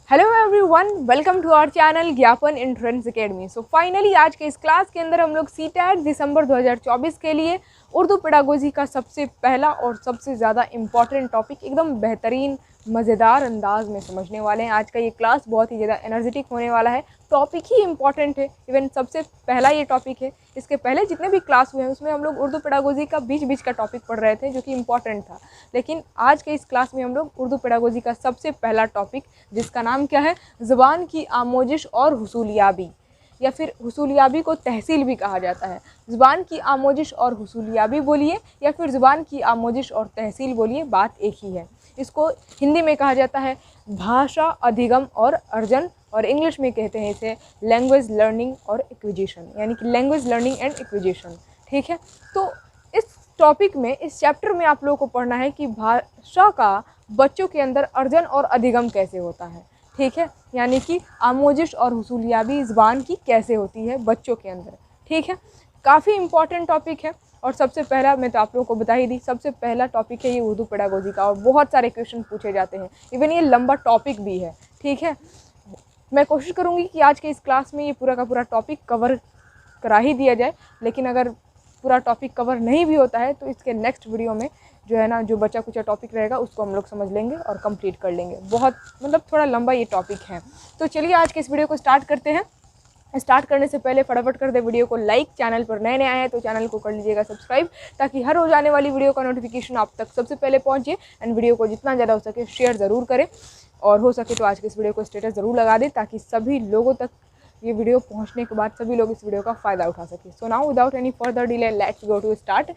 Hello everyone, welcome to our channel Gyapan entrance academy. So finally आज के इस class के अंदर हम लोग सीटेट दिसंबर 2024 के लिए उर्दू पेडागोजी का सबसे पहला और सबसे ज़्यादा इम्पॉर्टेंट टॉपिक एकदम बेहतरीन मज़ेदार अंदाज में समझने वाले हैं। आज का ये क्लास बहुत ही ज़्यादा एनर्जेटिक होने वाला है। टॉपिक ही इम्पॉर्टेंट है, इवन सबसे पहला ये टॉपिक है। इसके पहले जितने भी क्लास हुए हैं उसमें हम लोग उर्दू पेडागोजी का बीच बीच का टॉपिक पढ़ रहे थे जो कि इम्पॉर्टेंट था, लेकिन आज के इस क्लास में हम लोग उर्दू पेडागोजी का सबसे पहला टॉपिक, जिसका नाम क्या है, ज़ुबान की आमोजिश और हुसूलियाबी, या फिर हुसूलियाबी को तहसील भी कहा जाता है। ज़ुबान की आमोजिश और हुसूलियाबी बोलिए या फिर ज़ुबान की आमोजिश और तहसील बोलिए, बात एक ही है। इसको हिंदी में कहा जाता है भाषा अधिगम और अर्जन, और इंग्लिश में कहते हैं इसे लैंग्वेज लर्निंग और एक्विजिशन, यानी कि लैंग्वेज लर्निंग एंड एक्विजिशन। ठीक है, तो इस टॉपिक में, इस चैप्टर में आप लोगों को पढ़ना है कि भाषा का बच्चों के अंदर अर्जन और अधिगम कैसे होता है। ठीक है, यानी कि आमोजिश और हुसूलियाबी ज़ुबान की कैसे होती है बच्चों के अंदर। ठीक है, काफ़ी इम्पॉर्टेंट टॉपिक है। और सबसे पहला, मैं तो आप लोगों को बता ही दी, सबसे पहला टॉपिक है ये उर्दू पेडागोजी का, और बहुत सारे क्वेश्चन पूछे जाते हैं। इवन ये लंबा टॉपिक भी है। ठीक है, मैं कोशिश करूँगी कि आज के इस क्लास में ये पूरा का पूरा टॉपिक कवर करा ही दिया जाए, लेकिन अगर पूरा टॉपिक कवर नहीं भी होता है तो इसके नेक्स्ट वीडियो में जो है ना, जो बचा कुछ टॉपिक रहेगा उसको हम लोग समझ लेंगे और कंप्लीट कर लेंगे। बहुत मतलब थोड़ा लंबा ये टॉपिक है। तो चलिए आज के इस वीडियो को स्टार्ट करते हैं। स्टार्ट करने से पहले फटाफट कर दे वीडियो को लाइक, चैनल पर नए नए आए हैं तो चैनल को कर लीजिएगा सब्सक्राइब, ताकि हर रोज आने वाली वीडियो का नोटिफिकेशन आप तक सबसे पहले पहुंचे। एंड वीडियो को जितना ज़्यादा हो सके शेयर ज़रूर करें, और हो सके तो आज के इस वीडियो को स्टेटस ज़रूर लगा दें, ताकि सभी लोगों तक ये वीडियो पहुंचने के बाद सभी लोग इस वीडियो का फ़ायदा उठा सके। So now without any further delay let's go to start.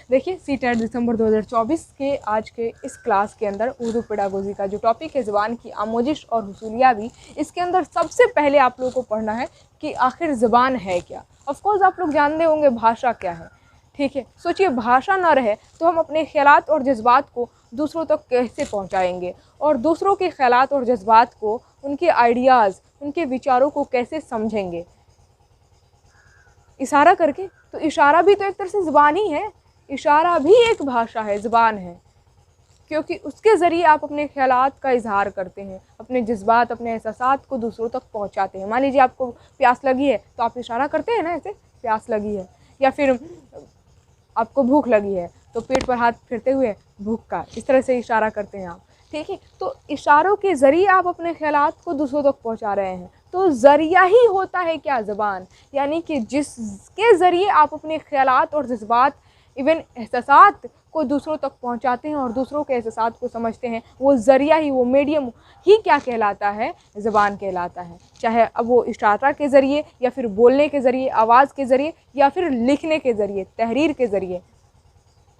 देखिए, सीटेट दिसंबर 2024 के आज के इस क्लास के अंदर उर्दू पेडागोजी का जो टॉपिक है ज़ुबान की आमोजिश और हुसूलियाबी, इसके अंदर सबसे पहले आप लोगों को पढ़ना है कि आखिर ज़ुबान है क्या। ऑफकोर्स आप लोग जानते होंगे भाषा क्या है। ठीक है, सोचिए, भाषा ना रहे तो हम अपने ख्यालात और जज्बात को दूसरों तक कैसे पहुंचाएंगे, और दूसरों के ख्यालात और जज्बात को, उनके आइडियाज़, उनके विचारों को कैसे समझेंगे। इशारा करके, तो इशारा भी तो एक तरह से ज़ुबान ही है। इशारा भी एक भाषा है, ज़ुबान है, क्योंकि उसके ज़रिए आप अपने ख्यालात का इजहार करते हैं, अपने जज्बात, अपने एहसासात को दूसरों तक पहुंचाते हैं। मान लीजिए आपको प्यास लगी है तो आप इशारा करते हैं ना, ऐसे प्यास लगी है, या फिर आपको भूख लगी है तो पेट पर हाथ फिरते हुए भूख का, इस तरह से इशारा करते हैं आप। ठीक है, तो इशारों के ज़रिए आप अपने ख्यालात को दूसरों तक पहुंचा रहे हैं। तो ज़रिया ही होता है क्या, ज़ुबान, यानी कि जिसके ज़रिए आप अपने ख्यालात और जज्बात, इवन एहसासात को दूसरों तक पहुंचाते हैं और दूसरों के एहसासात को समझते हैं, वो ज़रिया ही, वो मीडियम ही क्या कहलाता है, ज़ुबान कहलाता है। चाहे अब वो इशारा के ज़रिए, या फिर बोलने के ज़रिए, आवाज़ के ज़रिए, या फिर लिखने के ज़रिए, तहरीर के ज़रिए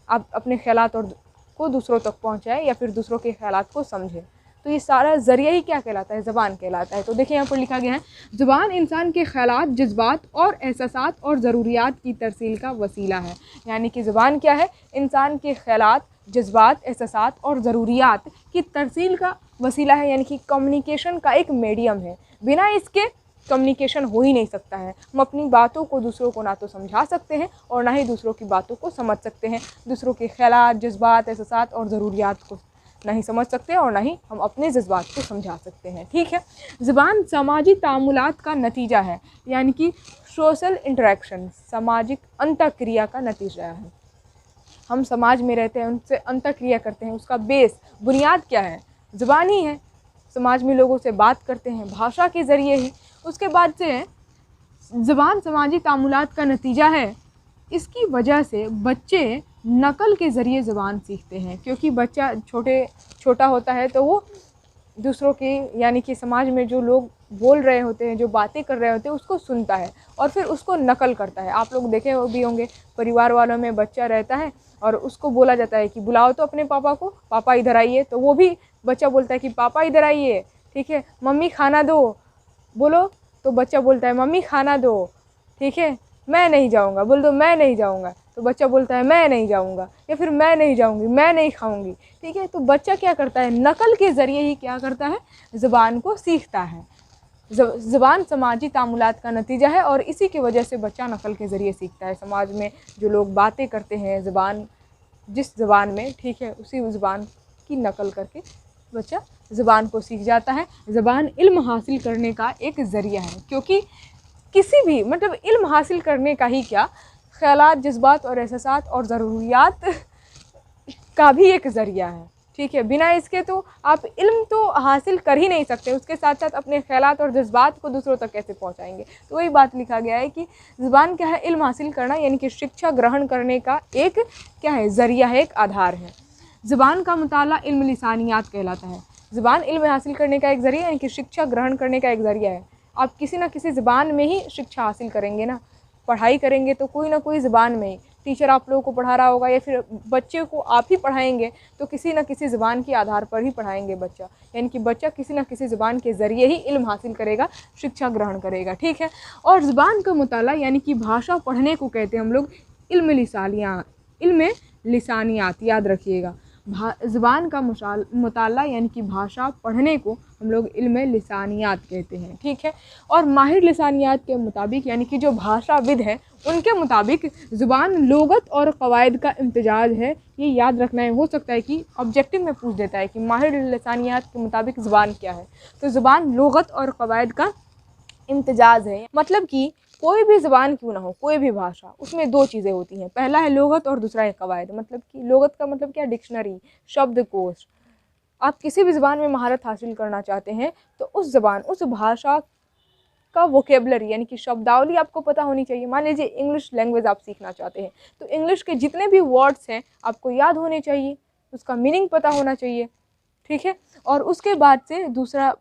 आप अपने ख्यालात और को दूसरों तक पहुंचाएं या फिर दूसरों के ख्यालात को समझें। तो ये सारा ज़रिया ही क्या कहलाता है, ज़ुबान कहलाता है। तो देखिए यहाँ पर लिखा गया है, ज़ुबान इंसान के ख्यालात, जज्बात और एहसासात और ज़रूरियात की तरसील का वसीला है। यानी कि ज़ुबान क्या है, इंसान के ख्यालात, जज्बात, एहसासात और ज़रूरियात की तरसील का वसीला है, यानी कि कम्युनिकेशन का एक मीडियम है। बिना इसके कम्युनिकेशन हो ही नहीं सकता है। हम अपनी बातों को दूसरों को ना तो समझा सकते हैं और ना ही दूसरों की बातों को समझ सकते हैं। दूसरों के ख्यालात, जज्बात, एहसासात और ज़रूरियात को नहीं समझ सकते और ना ही हम अपने जज्बात को समझा सकते हैं। ठीक है, ज़ुबान समाजी तामुलात का नतीजा है, यानी कि सोशल इंटरेक्शन, सामाजिक अंतःक्रिया का नतीजा है। हम समाज में रहते हैं, उनसे अंतःक्रिया करते हैं, उसका बेस, बुनियाद क्या है, ज़ुबान ही है। समाज में लोगों से बात करते हैं भाषा के ज़रिए ही। उसके बाद से ज़ुबान समाजी तामुलात का नतीजा है। इसकी वजह से बच्चे नकल के ज़रिए ज़ुबान सीखते हैं, क्योंकि बच्चा छोटा होता है तो वो दूसरों के, यानी कि समाज में जो लोग बोल रहे होते हैं, जो बातें कर रहे होते हैं, उसको सुनता है और फिर उसको नकल करता है। आप लोग देखे भी होंगे, परिवार वालों में बच्चा रहता है और उसको बोला जाता है कि बुलाओ तो अपने पापा को, पापा इधर आइए, तो वो भी बच्चा बोलता है कि पापा इधर आइए। ठीक है, मम्मी खाना दो, बोलो, तो बच्चा बोलता है मम्मी खाना दो। ठीक है, मैं नहीं जाऊँगा, बोल दो मैं नहीं जाऊँगा, तो बच्चा बोलता है मैं नहीं जाऊँगा, या फिर मैं नहीं जाऊँगी, मैं नहीं खाऊँगी। ठीक है, तो बच्चा क्या करता है, नकल के ज़रिए ही क्या करता है, ज़ुबान को सीखता है। ज़ुबान समाजी तामुलात का नतीजा है और इसी की वजह से बच्चा नकल के ज़रिए सीखता है। समाज में जो लोग बातें करते हैं, ज़ुबान जिस ज़ुबान में, ठीक है, उसी ज़ुबान की नकल करके बच्चा ज़ुबान को सीख जाता है। ज़ुबान इल्म हासिल करने का एक ज़रिया है, क्योंकि किसी भी मतलब इल्म हासिल करने का ही क्या, ख़यालात, जज्बात और एहसासात और ज़रूरियात का भी एक ज़रिया है। ठीक है, बिना इसके तो आप इल्म तो हासिल कर ही नहीं सकते, उसके साथ साथ अपने ख़यालात और जज्बात को दूसरों तक कैसे पहुंचाएंगे। तो वही बात लिखा गया है कि ज़ुबान क्या है, इल्म हासिल करना यानी कि शिक्षा ग्रहण करने का एक क्या है, ज़रिया है, एक आधार है। ज़ुबान का मुताला इल्म लिसानियात कहलाता है। ज़ुबान इल्म हासिल करने का एक ज़रिया यानी कि शिक्षा ग्रहण करने का एक ज़रिया है। आप किसी न किसी ज़ुबान में ही शिक्षा हासिल करेंगे ना, पढ़ाई करेंगे तो कोई ना कोई ज़ुबान में ही, टीचर आप लोगों को पढ़ा रहा होगा या फिर बच्चे को आप ही पढ़ाएंगे तो किसी न किसी ज़ुबान के आधार पर ही पढ़ाएंगे बच्चा, यानी कि बच्चा किसी न किसी ज़ुबान के ज़रिए ही इल्म हासिल करेगा, शिक्षा ग्रहण करेगा। ठीक है, और ज़ुबान का मुताला यानी कि भाषा पढ़ने को कहते हैं हम लोग इल्म लिसानियात, याद रखिएगा। ज़ुबान का मुताला यानी कि भाषा पढ़ने को हम लोग इल्म लिसानियात कहते हैं। ठीक है, और माहिर लिसानियात के मुताबिक यानी कि जो भाषाविद हैं उनके मुताबिक ज़ुबान लुग़त और क़वायद का इम्तिजाज है। ये याद रखना है, हो सकता है कि ऑब्जेक्टिव में पूछ देता है कि माहिर लिसानियात के मुताबिक ज़ुबान क्या है, तो ज़ुबान लुग़त और क़वायद का इम्तिजाज है। मतलब कि कोई भी ज़ुबान क्यों ना हो, कोई भी भाषा, उसमें दो चीज़ें होती हैं, पहला है लुग़त और दूसरा है क़वायद। मतलब कि लुग़त का मतलब क्या, डिक्शनरी, शब्दकोश। आप किसी भी ज़ुबान में महारत हासिल करना चाहते हैं तो उस ज़ुबान, उस भाषा का वोकेबलरी यानी कि शब्दावली आपको पता होनी चाहिए। मान लीजिए इंग्लिश लैंग्वेज आप सीखना चाहते हैं तो इंग्लिश के जितने भी वर्ड्स हैं आपको याद होने चाहिए, उसका मीनिंग पता होना चाहिए। ठीक है, और उसके बाद से दूसरा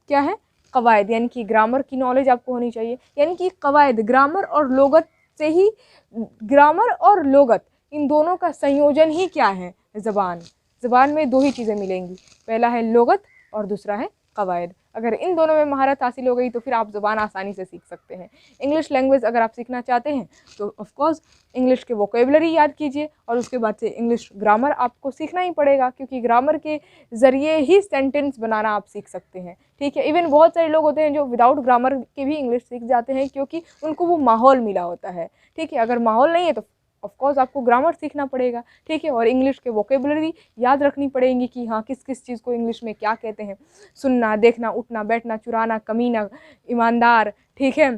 क्या है, क़वायद यानी कि ग्रामर की नॉलेज आपको होनी चाहिए। यानी कि क़वायद, ग्रामर और लुग़त से ही, ग्रामर और लुग़त इन दोनों का संयोजन ही क्या है, ज़ुबान। ज़ुबान में दो ही चीज़ें मिलेंगी, पहला है लुग़त और दूसरा है क़वायद। अगर इन दोनों में महारत हासिल हो गई तो फिर आप ज़ुबान आसानी से सीख सकते हैं। इंग्लिश लैंग्वेज अगर आप सीखना चाहते हैं तो ऑफ कोर्स इंग्लिश के वोकेबलरी याद कीजिए और उसके बाद से इंग्लिश ग्रामर आपको सीखना ही पड़ेगा, क्योंकि ग्रामर के ज़रिए ही सेंटेंस बनाना आप सीख सकते हैं। ठीक है, इवन बहुत सारे लोग होते हैं जो विदाउट ग्रामर के भी इंग्लिश सीख जाते हैं, क्योंकि उनको वो माहौल मिला होता है। ठीक है, अगर माहौल नहीं है तो ऑफ कोर्स आपको ग्रामर सीखना पड़ेगा। ठीक है, और इंग्लिश के वोकेबलरी याद रखनी पड़ेगी कि हाँ किस किस चीज़ को इंग्लिश में क्या कहते हैं, सुनना, देखना, उठना, बैठना, चुराना, कमीना, ईमानदार। ठीक है,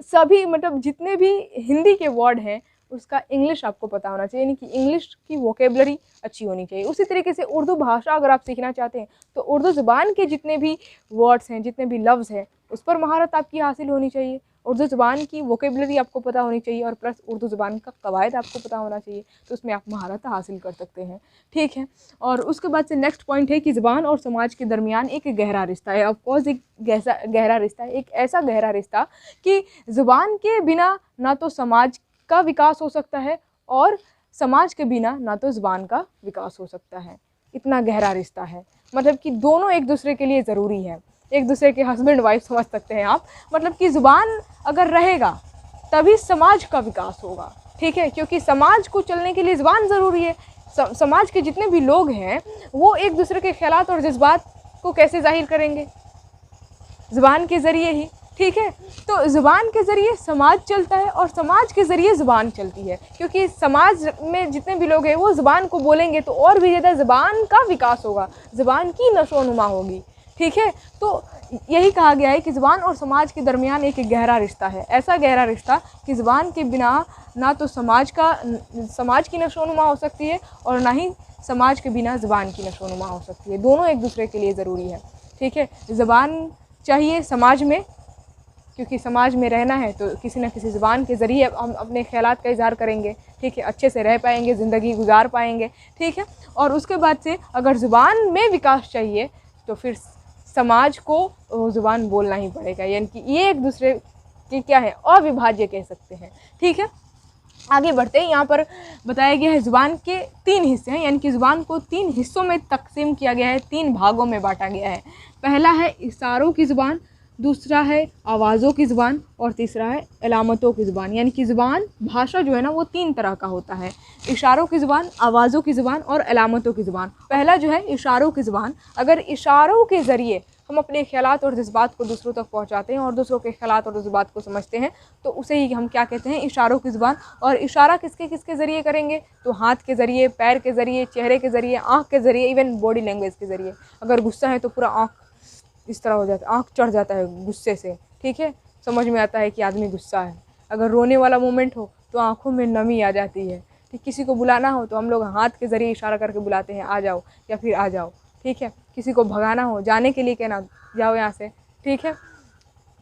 सभी मतलब जितने भी हिंदी के वर्ड हैं उसका इंग्लिश आपको पता होना चाहिए, यानी कि इंग्लिश की वोकेबलरी अच्छी होनी चाहिए। उसी तरीके से उर्दू भाषा अगर आप सीखना चाहते हैं तो उर्दू ज़ुबान के जितने भी वर्ड्स हैं, जितने भी लफ्ज़ हैं, उस पर महारत आपकी हासिल होनी चाहिए। उर्दू ज़ुबान की वोकेबलरी आपको पता होनी चाहिए और प्लस उर्दू ज़ुबान का क़वायद आपको पता होना चाहिए, तो उसमें आप महारत हासिल कर सकते हैं। ठीक है, और उसके बाद से नेक्स्ट पॉइंट है कि ज़ुबान और समाज के दरमियान एक गहरा रिश्ता है। ऑफकोर्स एक गहरा रिश्ता है, एक ऐसा गहरा रिश्ता कि ज़ुबान के बिना ना तो समाज का विकास हो सकता है और समाज के बिना ना तो ज़ुबान का विकास हो सकता है। इतना गहरा रिश्ता है, मतलब कि दोनों एक दूसरे के लिए ज़रूरी है, एक दूसरे के हस्बैंड वाइफ समझ सकते हैं आप। मतलब कि ज़ुबान अगर रहेगा तभी समाज का विकास होगा। ठीक है, क्योंकि समाज को चलने के लिए ज़ुबान ज़रूरी है। समाज के जितने भी लोग हैं वो एक दूसरे के ख़यालात और जज्बात को कैसे ज़ाहिर करेंगे, ज़ुबान के ज़रिए ही। ठीक है, तो ज़ुबान के ज़रिए समाज चलता है और समाज के ज़रिए ज़ुबान चलती है, क्योंकि समाज में जितने भी लोग हैं वो ज़ुबान को बोलेंगे तो और भी ज़्यादा ज़ुबान का विकास होगा, ज़ुबान की नशोनुमा होगी। ठीक है, तो यही कहा गया है कि ज़ुबान और समाज के दरमियान एक गहरा रिश्ता है, ऐसा गहरा रिश्ता कि ज़ुबान के बिना ना तो समाज की नशोनुमा हो सकती है और ना ही समाज के बिना ज़ुबान की नशोनुमा हो सकती है। दोनों एक दूसरे के लिए ज़रूरी है। ठीक है, ज़ुबान चाहिए समाज में, क्योंकि समाज में रहना है तो किसी न किसी ज़ुबान के ज़रिए हम अपने ख़यालात का इज़हार करेंगे। ठीक है, अच्छे से रह पाएंगे, ज़िंदगी गुजार पाएंगे। ठीक है, और उसके बाद से अगर ज़ुबान में विकास चाहिए तो फिर समाज को ज़ुबान बोलना ही पड़ेगा, यानी कि ये एक दूसरे के क्या है, अविभाज्य कह सकते हैं। ठीक है, आगे बढ़ते हैं। यहाँ पर बताया गया है ज़ुबान के 3 हिस्से हैं, यानी कि ज़ुबान को 3 हिस्सों में तकसीम किया गया है, 3 भागों में बांटा गया है। पहला है इशारों की ज़ुबान, दूसरा है आवाज़ों की ज़ुबान और तीसरा है अलामतों की ज़ुबान। यानी कि ज़ुबान, भाषा जो है ना वो 3 तरह का होता है, इशारों की ज़ुबान, आवाज़ों की ज़ुबान और अलामतों की ज़ुबान। पहला जो है इशारों की ज़ुबान, अगर इशारों के ज़रिए हम अपने ख्यालात और जज्बात को दूसरों तक पहुंचाते हैं और दूसरों के ख्यालात और जज्बात को समझते हैं, तो उसे ही हम क्या कहते हैं, इशारों की ज़ुबान। और इशारा किसके किसके ज़रिए करेंगे, तो हाथ के ज़रिए, पैर के ज़रिए, चेहरे के ज़रिए, आँख के ज़रिए, इवन बॉडी लैंग्वेज के ज़रिए। अगर गुस्सा है तो पूरा आँख इस तरह हो जाता है, आँख चढ़ जाता है गुस्से से, ठीक है, समझ में आता है कि आदमी गुस्सा है। अगर रोने वाला मोमेंट हो तो आँखों में नमी आ जाती है। ठीक, किसी को बुलाना हो तो हम लोग हाथ के ज़रिए इशारा करके बुलाते हैं, आ जाओ या फिर आ जाओ, ठीक है। किसी को भगाना हो, जाने के लिए कहना, जाओ यहाँ से, ठीक है।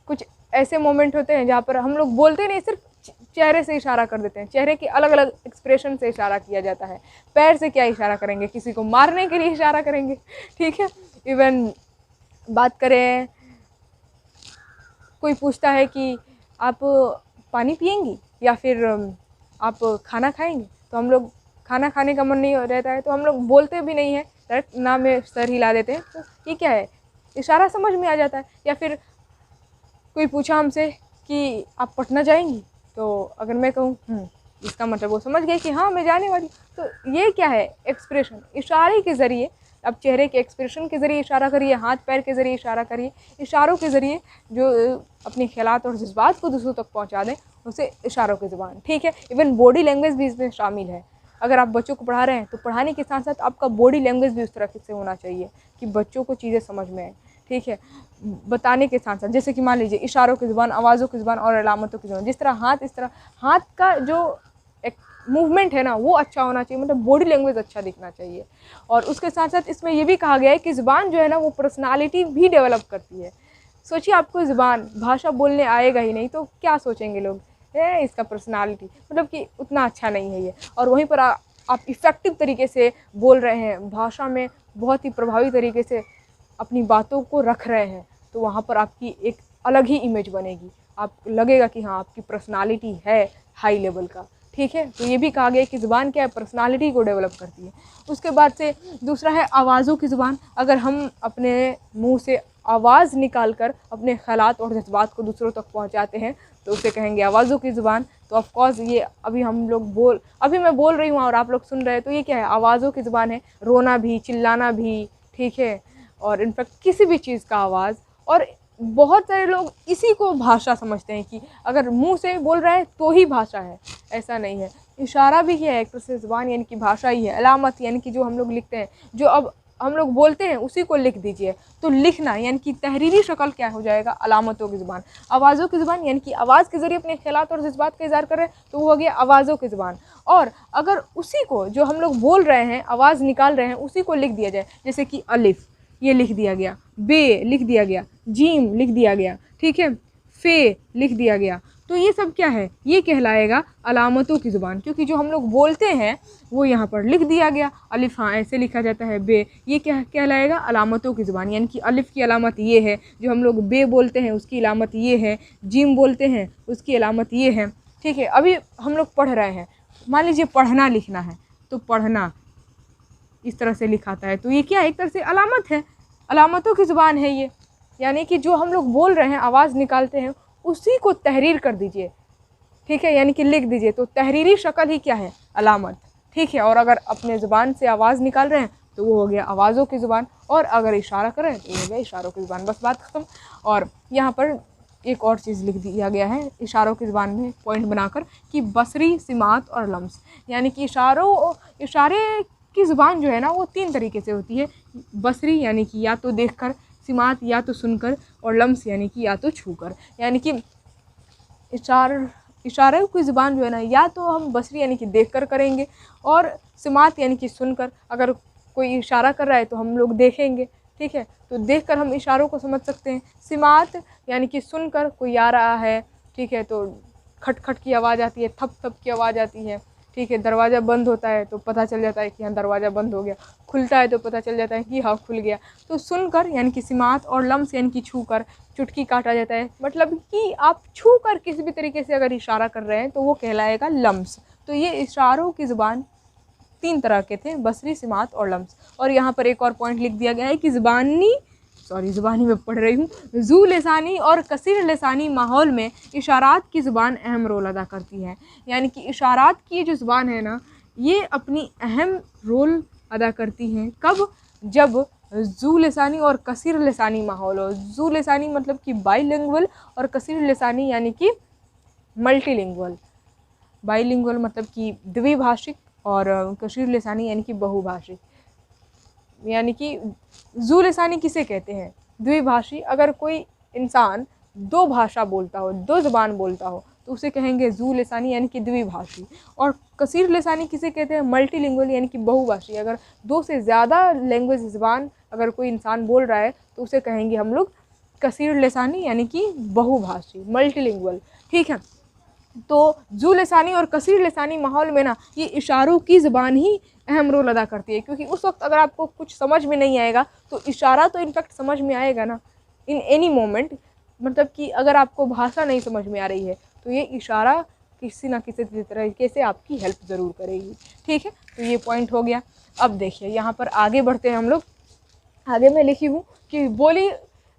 कुछ ऐसे मोमेंट होते हैं जहाँ पर हम लोग बोलते नहीं, सिर्फ चेहरे से इशारा कर देते हैं, चेहरे के अलग अलग एक्सप्रेशन से इशारा किया जाता है। पैर से क्या इशारा करेंगे, किसी को मारने के लिए इशारा करेंगे, ठीक है। इवन बात करें, कोई पूछता है कि आप पानी पिएंगी या फिर आप खाना खाएंगे, तो हम लोग खाना खाने का मन नहीं रहता है तो हम लोग बोलते भी नहीं है, डायरेक्ट ना में सर हिला देते हैं, तो ये क्या है, इशारा समझ में आ जाता है। या फिर कोई पूछा हमसे कि आप पटना जाएंगी, तो अगर मैं कहूँ इसका मतलब वो समझ गए कि हाँ मैं जाने वाली, तो ये क्या है, एक्सप्रेशन, इशारे के ज़रिए। अब चेहरे के एक्सप्रेशन के ज़रिए इशारा करिए, हाथ पैर के ज़रिए इशारा करिए, इशारों के ज़रिए जो अपने ख्यालात और जज्बात को दूसरों तक पहुंचा दें, उसे इशारों की ज़ुबान, ठीक है। इवन बॉडी लैंग्वेज भी इसमें शामिल है। अगर आप बच्चों को पढ़ा रहे हैं तो पढ़ाने के साथ साथ आपका बॉडी लैंग्वेज भी उस तरह से होना चाहिए कि बच्चों को चीज़ें समझ में आए, ठीक है। बताने के साथ साथ, जैसे कि मान लीजिए इशारों की ज़ुबान, आवाज़ों की ज़ुबान और अलामतों की ज़ुबान, जिस तरह हाथ, इस तरह हाथ का जो एक मूवमेंट है ना, वो अच्छा होना चाहिए, मतलब बॉडी लैंग्वेज अच्छा दिखना चाहिए। और उसके साथ साथ इसमें ये भी कहा गया है कि ज़ुबान जो है ना, वो पर्सनालिटी भी डेवलप करती है। सोचिए, आपको ज़ुबान, भाषा बोलने आएगा ही नहीं तो क्या सोचेंगे लोग, है इसका पर्सनालिटी मतलब कि उतना अच्छा नहीं है ये। और वहीं पर आप इफ़ेक्टिव तरीके से बोल रहे हैं, भाषा में बहुत ही प्रभावी तरीके से अपनी बातों को रख रहे हैं, तो वहाँ पर आपकी एक अलग ही इमेज बनेगी, आप लगेगा कि हाँ आपकी पर्सनालिटी है हाई लेवल का, ठीक है। तो ये भी कहा गया है कि ज़ुबान क्या है, पर्सनालिटी को डेवलप करती है। उसके बाद से दूसरा है आवाज़ों की ज़ुबान। अगर हम अपने मुंह से आवाज़ निकाल कर अपने ख़यालात और जज्बात को दूसरों तक पहुंचाते हैं, तो उसे कहेंगे आवाज़ों की ज़ुबान। तो ऑफ कोर्स ये अभी मैं बोल रही हूँ और आप लोग सुन रहे हैं, तो ये क्या है, आवाज़ों की ज़ुबान है। रोना भी, चिल्लाना भी, ठीक है, और इनफैक्ट किसी भी चीज़ का आवाज़। और बहुत सारे लोग इसी को भाषा समझते हैं कि अगर मुंह से बोल रहा है तो ही भाषा है, ऐसा नहीं है। इशारा भी है एक तरह से ज़ुबान, यानी कि भाषा ही है। अलामत यानी कि जो हम लोग लिखते हैं, जो अब हम लोग बोलते हैं उसी को लिख दीजिए, तो लिखना यानी कि तहरीरी शक्ल क्या हो जाएगा, अलामतों की ज़ुबान। आवाज़ों की ज़ुबान यानी कि आवाज़ के ज़रिए अपने ख्यालात और जज्बात का इज़हार कर रहे हैं, तो वो हो गया आवाज़ों की ज़ुबान। और अगर उसी को, जो हम लोग बोल रहे हैं, आवाज़ निकाल रहे हैं, उसी को लिख दिया जाए, जैसे कि अलिफ, ये लिख दिया गया, बे लिख दिया गया, जीम लिख दिया गया, ठीक है, फे लिख दिया गया, तो ये सब क्या है, ये कहलाएगा अलामतों की ज़ुबान। क्योंकि जो हम लोग बोलते हैं वो यहाँ पर लिख दिया गया, अलिफ हाँ ऐसे लिखा जाता है, बे, ये क्या कहलाएगा, अलामतों की ज़ुबान। यानी कि अलिफ की अलामत ये है, जो हम लोग बे बोलते हैं उसकी अलामत ये है, जीम बोलते हैं उसकी अलामत ये है, ठीक है। अभी हम लोग पढ़ रहे हैं, मान लीजिए पढ़ना लिखना है, तो पढ़ना इस तरह से लिखाता है, तो ये क्या, एक तरह से अलामत है, अलामतों की ज़ुबान है ये। यानी कि जो हम लोग बोल रहे हैं, आवाज़ निकालते हैं, उसी को तहरीर कर दीजिए, ठीक है, यानी कि लिख दीजिए, तो तहरीरी शक्ल ही क्या है, अलामत, ठीक है। और अगर अपने ज़ुबान से आवाज़ निकाल रहे हैं तो वो हो गया आवाज़ों की ज़ुबान, और अगर इशारा कर रहे हैं तो वो हो गया इशारों की ज़ुबान। बस बात ख़त्म। और यहाँ पर एक और चीज़ लिख दिया गया है इशारों की ज़ुबान में पॉइंट बनाकर, कि बसरी, सिमात और लम्स, यानी कि इशारे की ज़ुबान जो है ना, वो 3 तरीके से होती है। बसरी यानी कि या तो देखकर, सिमात या तो सुनकर, और लम्स यानी कि या तो छूकर। यानी कि इशारे की ज़ुबान जो है ना, या तो हम बसरी यानी कि देखकर करेंगे, और सिमात यानी कि सुनकर। अगर कोई इशारा कर रहा है तो हम लोग देखेंगे, ठीक है, तो देखकर हम इशारों को समझ सकते हैं। सिमात यानी कि सुनकर, कोई आ रहा है, ठीक है, तो खट खट की आवाज़ आती है, थप थप की आवाज़ आती है, ठीक है, दरवाज़ा बंद होता है तो पता चल जाता है कि हाँ दरवाज़ा बंद हो गया, खुलता है तो पता चल जाता है कि हाँ खुल गया। तो सुनकर यानी कि सिमात, और लम्स यानी कि छूकर, चुटकी काटा जाता है, मतलब कि आप छू कर किसी भी तरीके से अगर इशारा कर रहे हैं तो वो कहलाएगा लम्स। तो ये इशारों की ज़ुबान 3 तरह के थे, बसरी, सिमात और लम्स। और यहाँ पर एक और पॉइंट लिख दिया गया है कि ज़ुबानी में पढ़ रही हूँ, ज़ू लसानी और कसीर लसानी माहौल में इशारात की ज़ुबान अहम रोल अदा करती है। यानी कि इशारात की जो ज़ुबान है ना, ये अपनी अहम रोल अदा करती हैं। कब? जब ज़ू लिसानी और कसीर लिसानी माहौल हो। ज़ू लिसानी मतलब कि बाईलिंगुअल, और कसीर लिसानी यानी कि मल्टीलिंगुअल। बाईलिंगुअल मतलब कि द्विभाषिक, और कसीर लिसानी यानी कि बहुभाषिक। यानी कि ज़ू लिसानी किसे कहते हैं? द्विभाषी। अगर कोई इंसान दो भाषा बोलता हो, दो ज़बान बोलता हो, तो उसे कहेंगे ज़ू लिसानी यानी कि द्विभाषी। और कसीर लिसानी किसे कहते हैं? मल्टीलिंगुअल यानी कि बहुभाषी। अगर दो से ज़्यादा लैंग्वेज ज़बान अगर कोई इंसान बोल रहा है तो उसे कहेंगे हम लोग कसीर लिसानी यानी कि बहुभाषी, मल्टीलिंगुअल। ठीक है, तो ज़ू लिसानी और कसीर लिसानी माहौल में ना ये इशारों की ज़बान ही अहम रोल अदा करती है, क्योंकि उस वक्त अगर आपको कुछ समझ में नहीं आएगा तो इशारा तो इनफैक्ट समझ में आएगा ना, इन एनी मोमेंट। मतलब कि अगर आपको भाषा नहीं समझ में आ रही है तो ये इशारा किसी ना किसी तरीके से आपकी हेल्प ज़रूर करेगी। ठीक है, तो ये पॉइंट हो गया। अब देखिए यहाँ पर आगे बढ़ते हैं हम लोग। आगे मैं लिखी हूँ कि बोली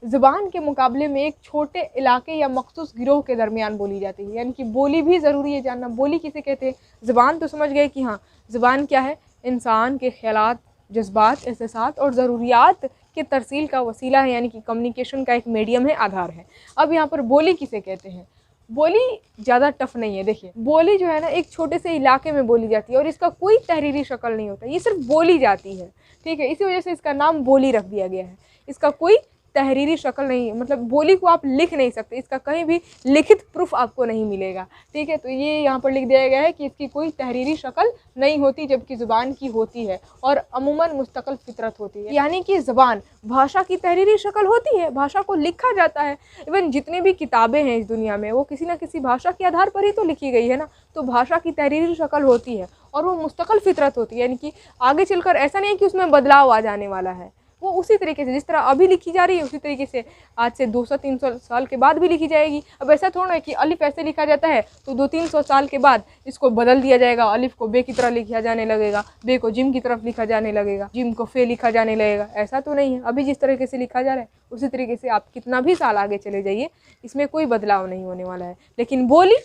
ज़बान के मुकाबले में एक छोटे इलाके या मखसूस गिरोह के दरमियान बोली जाती है। यानी कि बोली भी ज़रूरी है जानना। बोली किसे कहते हैं? ज़बान तो समझ गए कि हाँ, ज़बान क्या है? इंसान के ख़यालात, जज्बात, एहसासात और ज़रूरियात के तरसील का वसीला है, यानी कि कम्युनिकेशन का एक मीडियम है, आधार है। अब यहाँ पर बोली किसे कहते हैं? बोली ज़्यादा टफ नहीं है। देखिए, बोली जो है ना एक छोटे से इलाके में बोली जाती है और इसका कोई तहरीरी शक्ल नहीं होता, ये सिर्फ बोली जाती है। ठीक है, इसी वजह से इसका नाम बोली रख दिया गया है। इसका कोई तहरीरी शक्ल नहीं है, मतलब बोली को आप लिख नहीं सकते, इसका कहीं भी लिखित प्रूफ आपको नहीं मिलेगा। ठीक है, तो ये यहाँ पर लिख दिया गया है कि इसकी कोई तहरीरी शक्ल नहीं होती, जबकि ज़ुबान की होती है और अमूमन मुस्तकिल फितरत होती है। यानी कि ज़बान, भाषा की तहरीरी शक्ल होती है, भाषा को लिखा जाता है। इवन जितने भी किताबें हैं इस दुनिया में वो किसी न किसी भाषा के आधार पर ही तो लिखी गई है ना। तो भाषा की तहरीरी शक्ल होती है और वो मुस्तकिल फितरत होती है, यानी कि आगे चलकर ऐसा नहीं कि उसमें बदलाव आ जाने वाला है। वो उसी तरीके से जिस तरह अभी लिखी जा रही है उसी तरीके से आज से 200-300 साल के बाद भी लिखी जाएगी। अब ऐसा थोड़ा है कि अलिफ ऐसे लिखा जाता है तो 200-300 साल के बाद इसको बदल दिया जाएगा, अलिफ को बे की तरह लिखा जाने लगेगा, बे को जिम की तरफ लिखा जाने लगेगा, जिम को फे लिखा जाने लगेगा। ऐसा तो नहीं है, अभी जिस तरीके से लिखा जा रहा है उसी तरीके से आप कितना भी साल आगे चले जाइए, इसमें कोई बदलाव नहीं होने वाला है। लेकिन बोली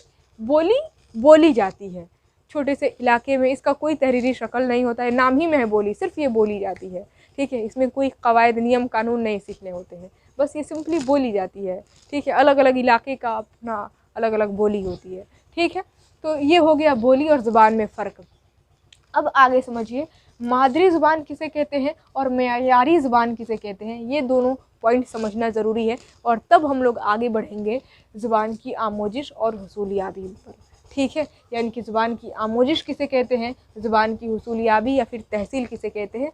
बोली जाती है छोटे से इलाके में, इसका कोई तहरीरी शक्ल नहीं होता है, नाम ही में है बोली, सिर्फ ये बोली जाती है। ठीक है, इसमें कोई कवायद, नियम, कानून नहीं सीखने होते हैं, बस ये सिंपली बोली जाती है। ठीक है, अलग अलग इलाके का अपना अलग अलग बोली होती है। ठीक है, तो ये हो गया बोली और ज़ुबान में फ़र्क। अब आगे समझिए, मादरी ज़ुबान किसे कहते हैं और मेयारी ज़ुबान किसे कहते हैं, ये दोनों पॉइंट समझना ज़रूरी है, और तब हम लोग आगे बढ़ेंगे ज़ुबान की आमोजिश और हुसूलियाबी पर। ठीक है, यानी कि ज़ुबान की आमोजिश किसे कहते हैं, ज़ुबान की हुसूलियाबी या फिर तहसील किसे कहते हैं,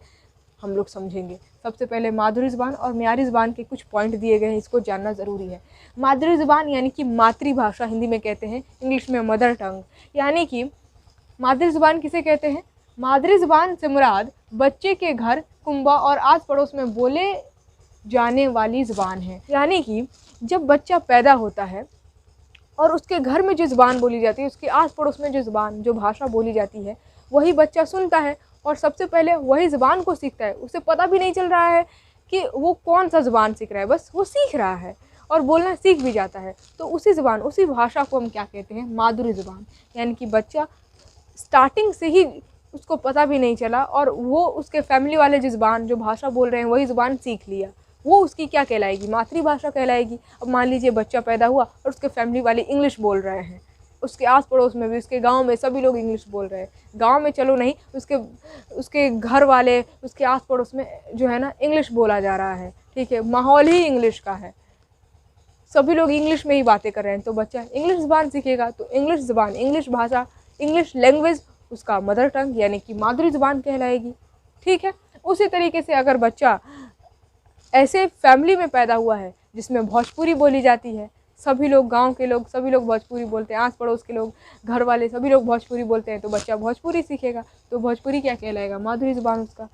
हम लोग समझेंगे। सबसे पहले मादरी ज़ुबान और मेयारी ज़ुबान के कुछ पॉइंट दिए गए हैं, इसको जानना ज़रूरी है। मादरी ज़ुबान यानी कि मातृभाषा हिंदी में कहते हैं, इंग्लिश में मदर टंग। यानी कि मादरी ज़ुबान किसे कहते हैं? मादरी ज़ुबान से मुराद बच्चे के घर, कुंबा और आस पड़ोस में बोले जाने वाली ज़ुबान है। यानी कि जब बच्चा पैदा होता है और उसके घर में जो ज़ुबान बोली जाती है, उसके आस पड़ोस में जो ज़ुबान, जो भाषा बोली जाती है, वही बच्चा सुनता है और सबसे पहले वही ज़ुबान को सीखता है। उसे पता भी नहीं चल रहा है कि वो कौन सा ज़ुबान सीख रहा है, बस वो सीख रहा है और बोलना सीख भी जाता है। तो उसी ज़ुबान, उसी भाषा को हम क्या कहते हैं? मादरी ज़ुबान। यानी कि बच्चा स्टार्टिंग से ही उसको पता भी नहीं चला और वो उसके फैमिली वाले जो ज़ुबान, जो भाषा बोल रहे हैं, वही ज़ुबान सीख लिया, वो उसकी क्या कहलाएगी? मातृभाषा कहलाएगी। अब मान लीजिए बच्चा पैदा हुआ और उसके फैमिली वाले इंग्लिश बोल रहे हैं, उसके आस पड़ोस में भी, उसके गांव में सभी लोग इंग्लिश बोल रहे हैं, गांव में चलो नहीं, उसके घर वाले, उसके आस पड़ोस में जो है ना इंग्लिश बोला जा रहा है। ठीक है, माहौल ही इंग्लिश का है, सभी लोग इंग्लिश में ही बातें कर रहे हैं, तो बच्चा इंग्लिश ज़ुबान सीखेगा। तो इंग्लिश ज़ुबान, इंग्लिश भाषा, इंग्लिश लैंग्वेज उसका मदर टंग यानी कि मादरी ज़ुबान कहलाएगी। ठीक है, उसी तरीके से अगर बच्चा ऐसे फैमिली में पैदा हुआ है जिसमें भोजपुरी बोली जाती है, सभी लोग, गांव के लोग सभी लोग भोजपुरी बोलते हैं, आस पड़ोस के लोग, घर वाले सभी लोग भोजपुरी बोलते हैं, तो बच्चा भोजपुरी सीखेगा। तो भोजपुरी क्या कहलाएगा? माधुरी ज़ुबान उसका।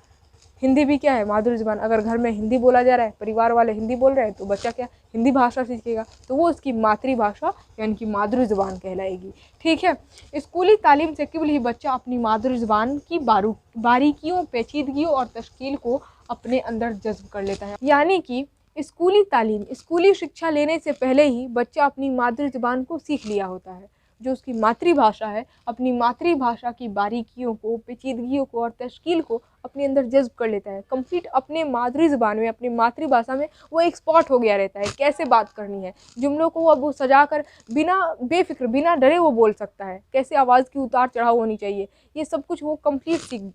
हिंदी भी क्या है? माधुरी ज़ुबान। अगर घर में हिंदी बोला जा रहा है, परिवार वाले हिंदी बोल रहे हैं, तो बच्चा क्या? हिंदी भाषा सीखेगा, तो वो उसकी मातृभाषा यानी कि माधुरी ज़ुबान कहलाएगी। ठीक है, स्कूली तालीम से केवल ही बच्चा अपनी माधुरी ज़ुबान की बारीकियों, पेचीदगियों और तश्कील को अपने अंदर जज्ब कर लेता है। यानी कि स्कूली तालीम, स्कूली शिक्षा लेने से पहले ही बच्चा अपनी मादरी ज़ुबान को सीख लिया होता है। जो उसकी मातृभाषा है, अपनी मातृभाषा की बारीकियों को, पेचीदगियों को और तश्कील को अपने अंदर जज़्ब कर लेता है। कंप्लीट अपने मादरी ज़ुबान में, अपनी मातृभाषा में वो एक्सपर्ट हो गया रहता है। कैसे बात करनी है, जुमलों को अब वो सजा कर बिना बेफ़िक्र, बिना डरे वो बोल सकता है। कैसे आवाज़ की उतार चढ़ाव होनी चाहिए, ये सब कुछ वो कंप्लीट सीख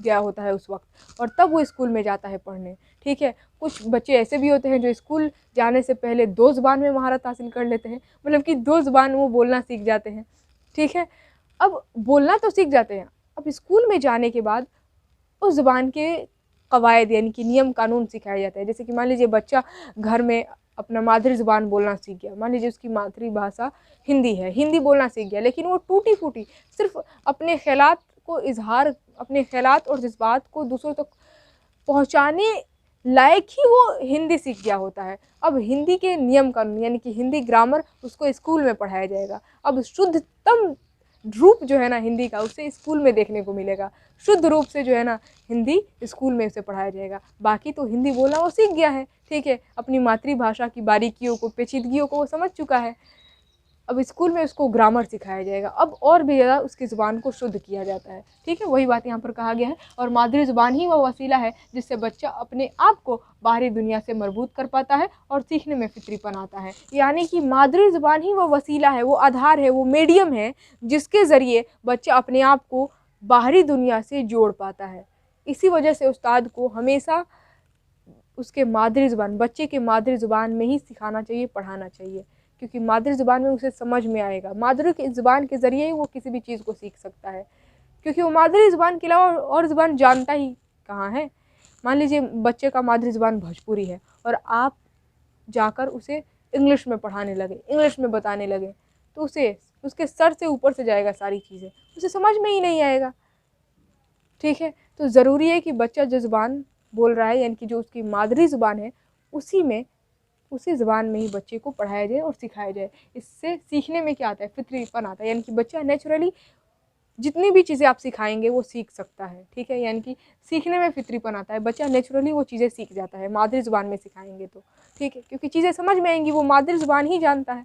गया होता है उस वक्त, और तब वो स्कूल में जाता है पढ़ने। ठीक है, कुछ बच्चे ऐसे भी होते हैं जो स्कूल जाने से पहले 2 ज़ुबान में महारत हासिल कर लेते हैं, मतलब कि 2 ज़ुबान वो बोलना सीख जाते हैं। ठीक है, अब बोलना तो सीख जाते हैं, अब स्कूल में जाने के बाद उस ज़ुबान के कवायद यानी कि नियम कानून सिखाए जाते हैं। जैसे कि मान लीजिए बच्चा घर में अपना मादरी ज़ुबान बोलना सीख गया, मान लीजिए उसकी मातृभाषा हिंदी है, हिंदी बोलना सीख गया, लेकिन वो टूटी फूटी सिर्फ अपने ख़यालात को इजहार, अपने ख़यालात और जज्बात को दूसरों तक पहुँचाने लायक ही वो हिंदी सीख गया होता है। अब हिंदी के नियम कानून यानी कि हिंदी ग्रामर उसको स्कूल में पढ़ाया जाएगा। अब शुद्धतम रूप जो है ना हिंदी का, उसे स्कूल में देखने को मिलेगा। शुद्ध रूप से जो है ना हिंदी स्कूल में उसे पढ़ाया जाएगा। बाकी तो हिंदी बोलना वो सीख गया है, ठीक है, अपनी मातृभाषा की बारीकियों को, पेचीदगियों को वो समझ चुका है। अब स्कूल में उसको ग्रामर सिखाया जाएगा, अब और भी ज़्यादा उसकी ज़ुबान को शुद्ध किया जाता है। ठीक है, वही बात यहाँ पर कहा गया है। और मादरी ज़ुबान ही वह वसीला है जिससे बच्चा अपने आप को बाहरी दुनिया से मरबूत कर पाता है और सीखने में फितरीपन आता है। यानी कि मादरी ज़ुबान ही वह वसीला है, वो आधार है, वो मीडियम है जिसके ज़रिए बच्चा अपने आप को बाहरी दुनिया से जोड़ पाता है। इसी वजह से उस्ताद को हमेशा उसके मादरी ज़ुबान, बच्चे के मादरी ज़ुबान में ही सिखाना चाहिए, पढ़ाना चाहिए, क्योंकि मादरी ज़ुबान में उसे समझ में आएगा। मादरी की ज़ुबान के ज़रिए ही वो किसी भी चीज़ को सीख सकता है, क्योंकि वो मादरी ज़ुबान के अलावा और ज़ुबान जानता ही कहाँ है। मान लीजिए बच्चे का मादरी ज़ुबान भोजपुरी है और आप जाकर उसे इंग्लिश में पढ़ाने लगे, इंग्लिश में बताने लगे, तो उसे उसके सर से ऊपर से जाएगा सारी चीज़ें, उसे समझ में ही नहीं आएगा। ठीक है, तो ज़रूरी है कि बच्चा जो ज़ुबान बोल रहा है यानी कि जो उसकी मादरी ज़ुबान है उसी ज़ुबान में ही बच्चे को पढ़ाया जाए और सिखाया जाए। इससे सीखने में क्या आता है, फितरीपन आता है, यानी कि बच्चा नेचुरली जितनी भी चीज़ें आप सिखाएंगे वो सीख सकता है। ठीक है, यानी कि सीखने में फितरीपन आता है, बच्चा नेचुरली वो चीज़ें सीख जाता है मादरी ज़ुबान में सिखाएंगे तो। ठीक है, क्योंकि चीज़ें समझ में आएंगी, वो मादरी ज़ुबान ही जानता है।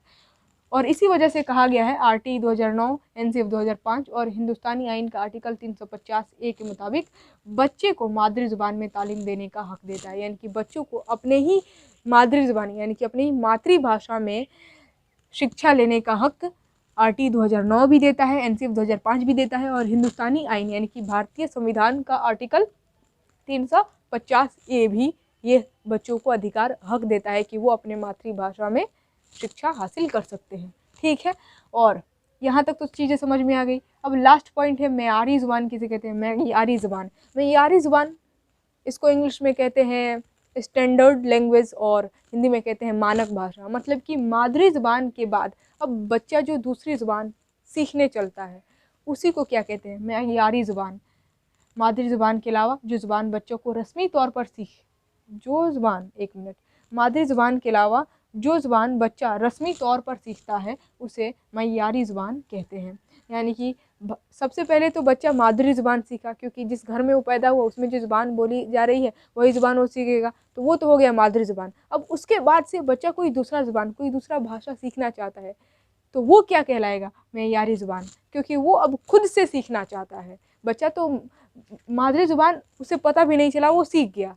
और इसी वजह से कहा गया है आरटी 2009, एनसीएफ 2005 और हिंदुस्तानी आइन का आर्टिकल 350A के मुताबिक बच्चे को मादरी ज़ुबान में तालीम देने का हक देता है। यानी कि बच्चों को अपने ही मादरी ज़ुबान यानी कि अपनी मातृभाषा में शिक्षा लेने का हक आरटी 2009 भी देता है, एनसीएफ 2005 भी देता है, और हिंदुस्तानी आइन यानी कि भारतीय संविधान का आर्टिकल 350A भी ये बच्चों को अधिकार हक देता है कि वो अपने मातृभाषा में शिक्षा हासिल कर सकते हैं। ठीक है, और यहाँ तक तो चीज़ें समझ में आ गई। अब लास्ट पॉइंट है मेयारी ज़ुबान किसे कहते हैं, मेयारी ज़ुबान। मेयारी ज़ुबान इसको इंग्लिश में कहते हैं स्टैंडर्ड लैंग्वेज और हिंदी में कहते हैं मानक भाषा। मतलब कि मादरी ज़ुबान के बाद अब बच्चा जो दूसरी ज़ुबान सीखने चलता है उसी को क्या कहते हैं, मेयारी ज़ुबान। मादरी ज़ुबान के अलावा जो ज़ुबान बच्चों को रस्मी तौर पर मादरी ज़ुबान के अलावा जो ज़ुबान बच्चा रस्मी तौर पर सीखता है उसे मयारी ज़ुबान कहते हैं। यानी कि सबसे पहले तो बच्चा मादरी ज़ुबान सीखा, क्योंकि जिस घर में वो पैदा हुआ उसमें जो ज़ुबान बोली जा रही है वही ज़ुबान वो सीखेगा, तो वो तो हो गया मादरी ज़ुबान। अब उसके बाद से बच्चा कोई दूसरा ज़ुबान, कोई दूसरा भाषा सीखना चाहता है तो वो क्या कहलाएगा, मेयारी ज़ुबान, क्योंकि वो अब खुद से सीखना चाहता है। बच्चा तो मादरी ज़ुबान उसे पता भी नहीं चला, वो सीख गया।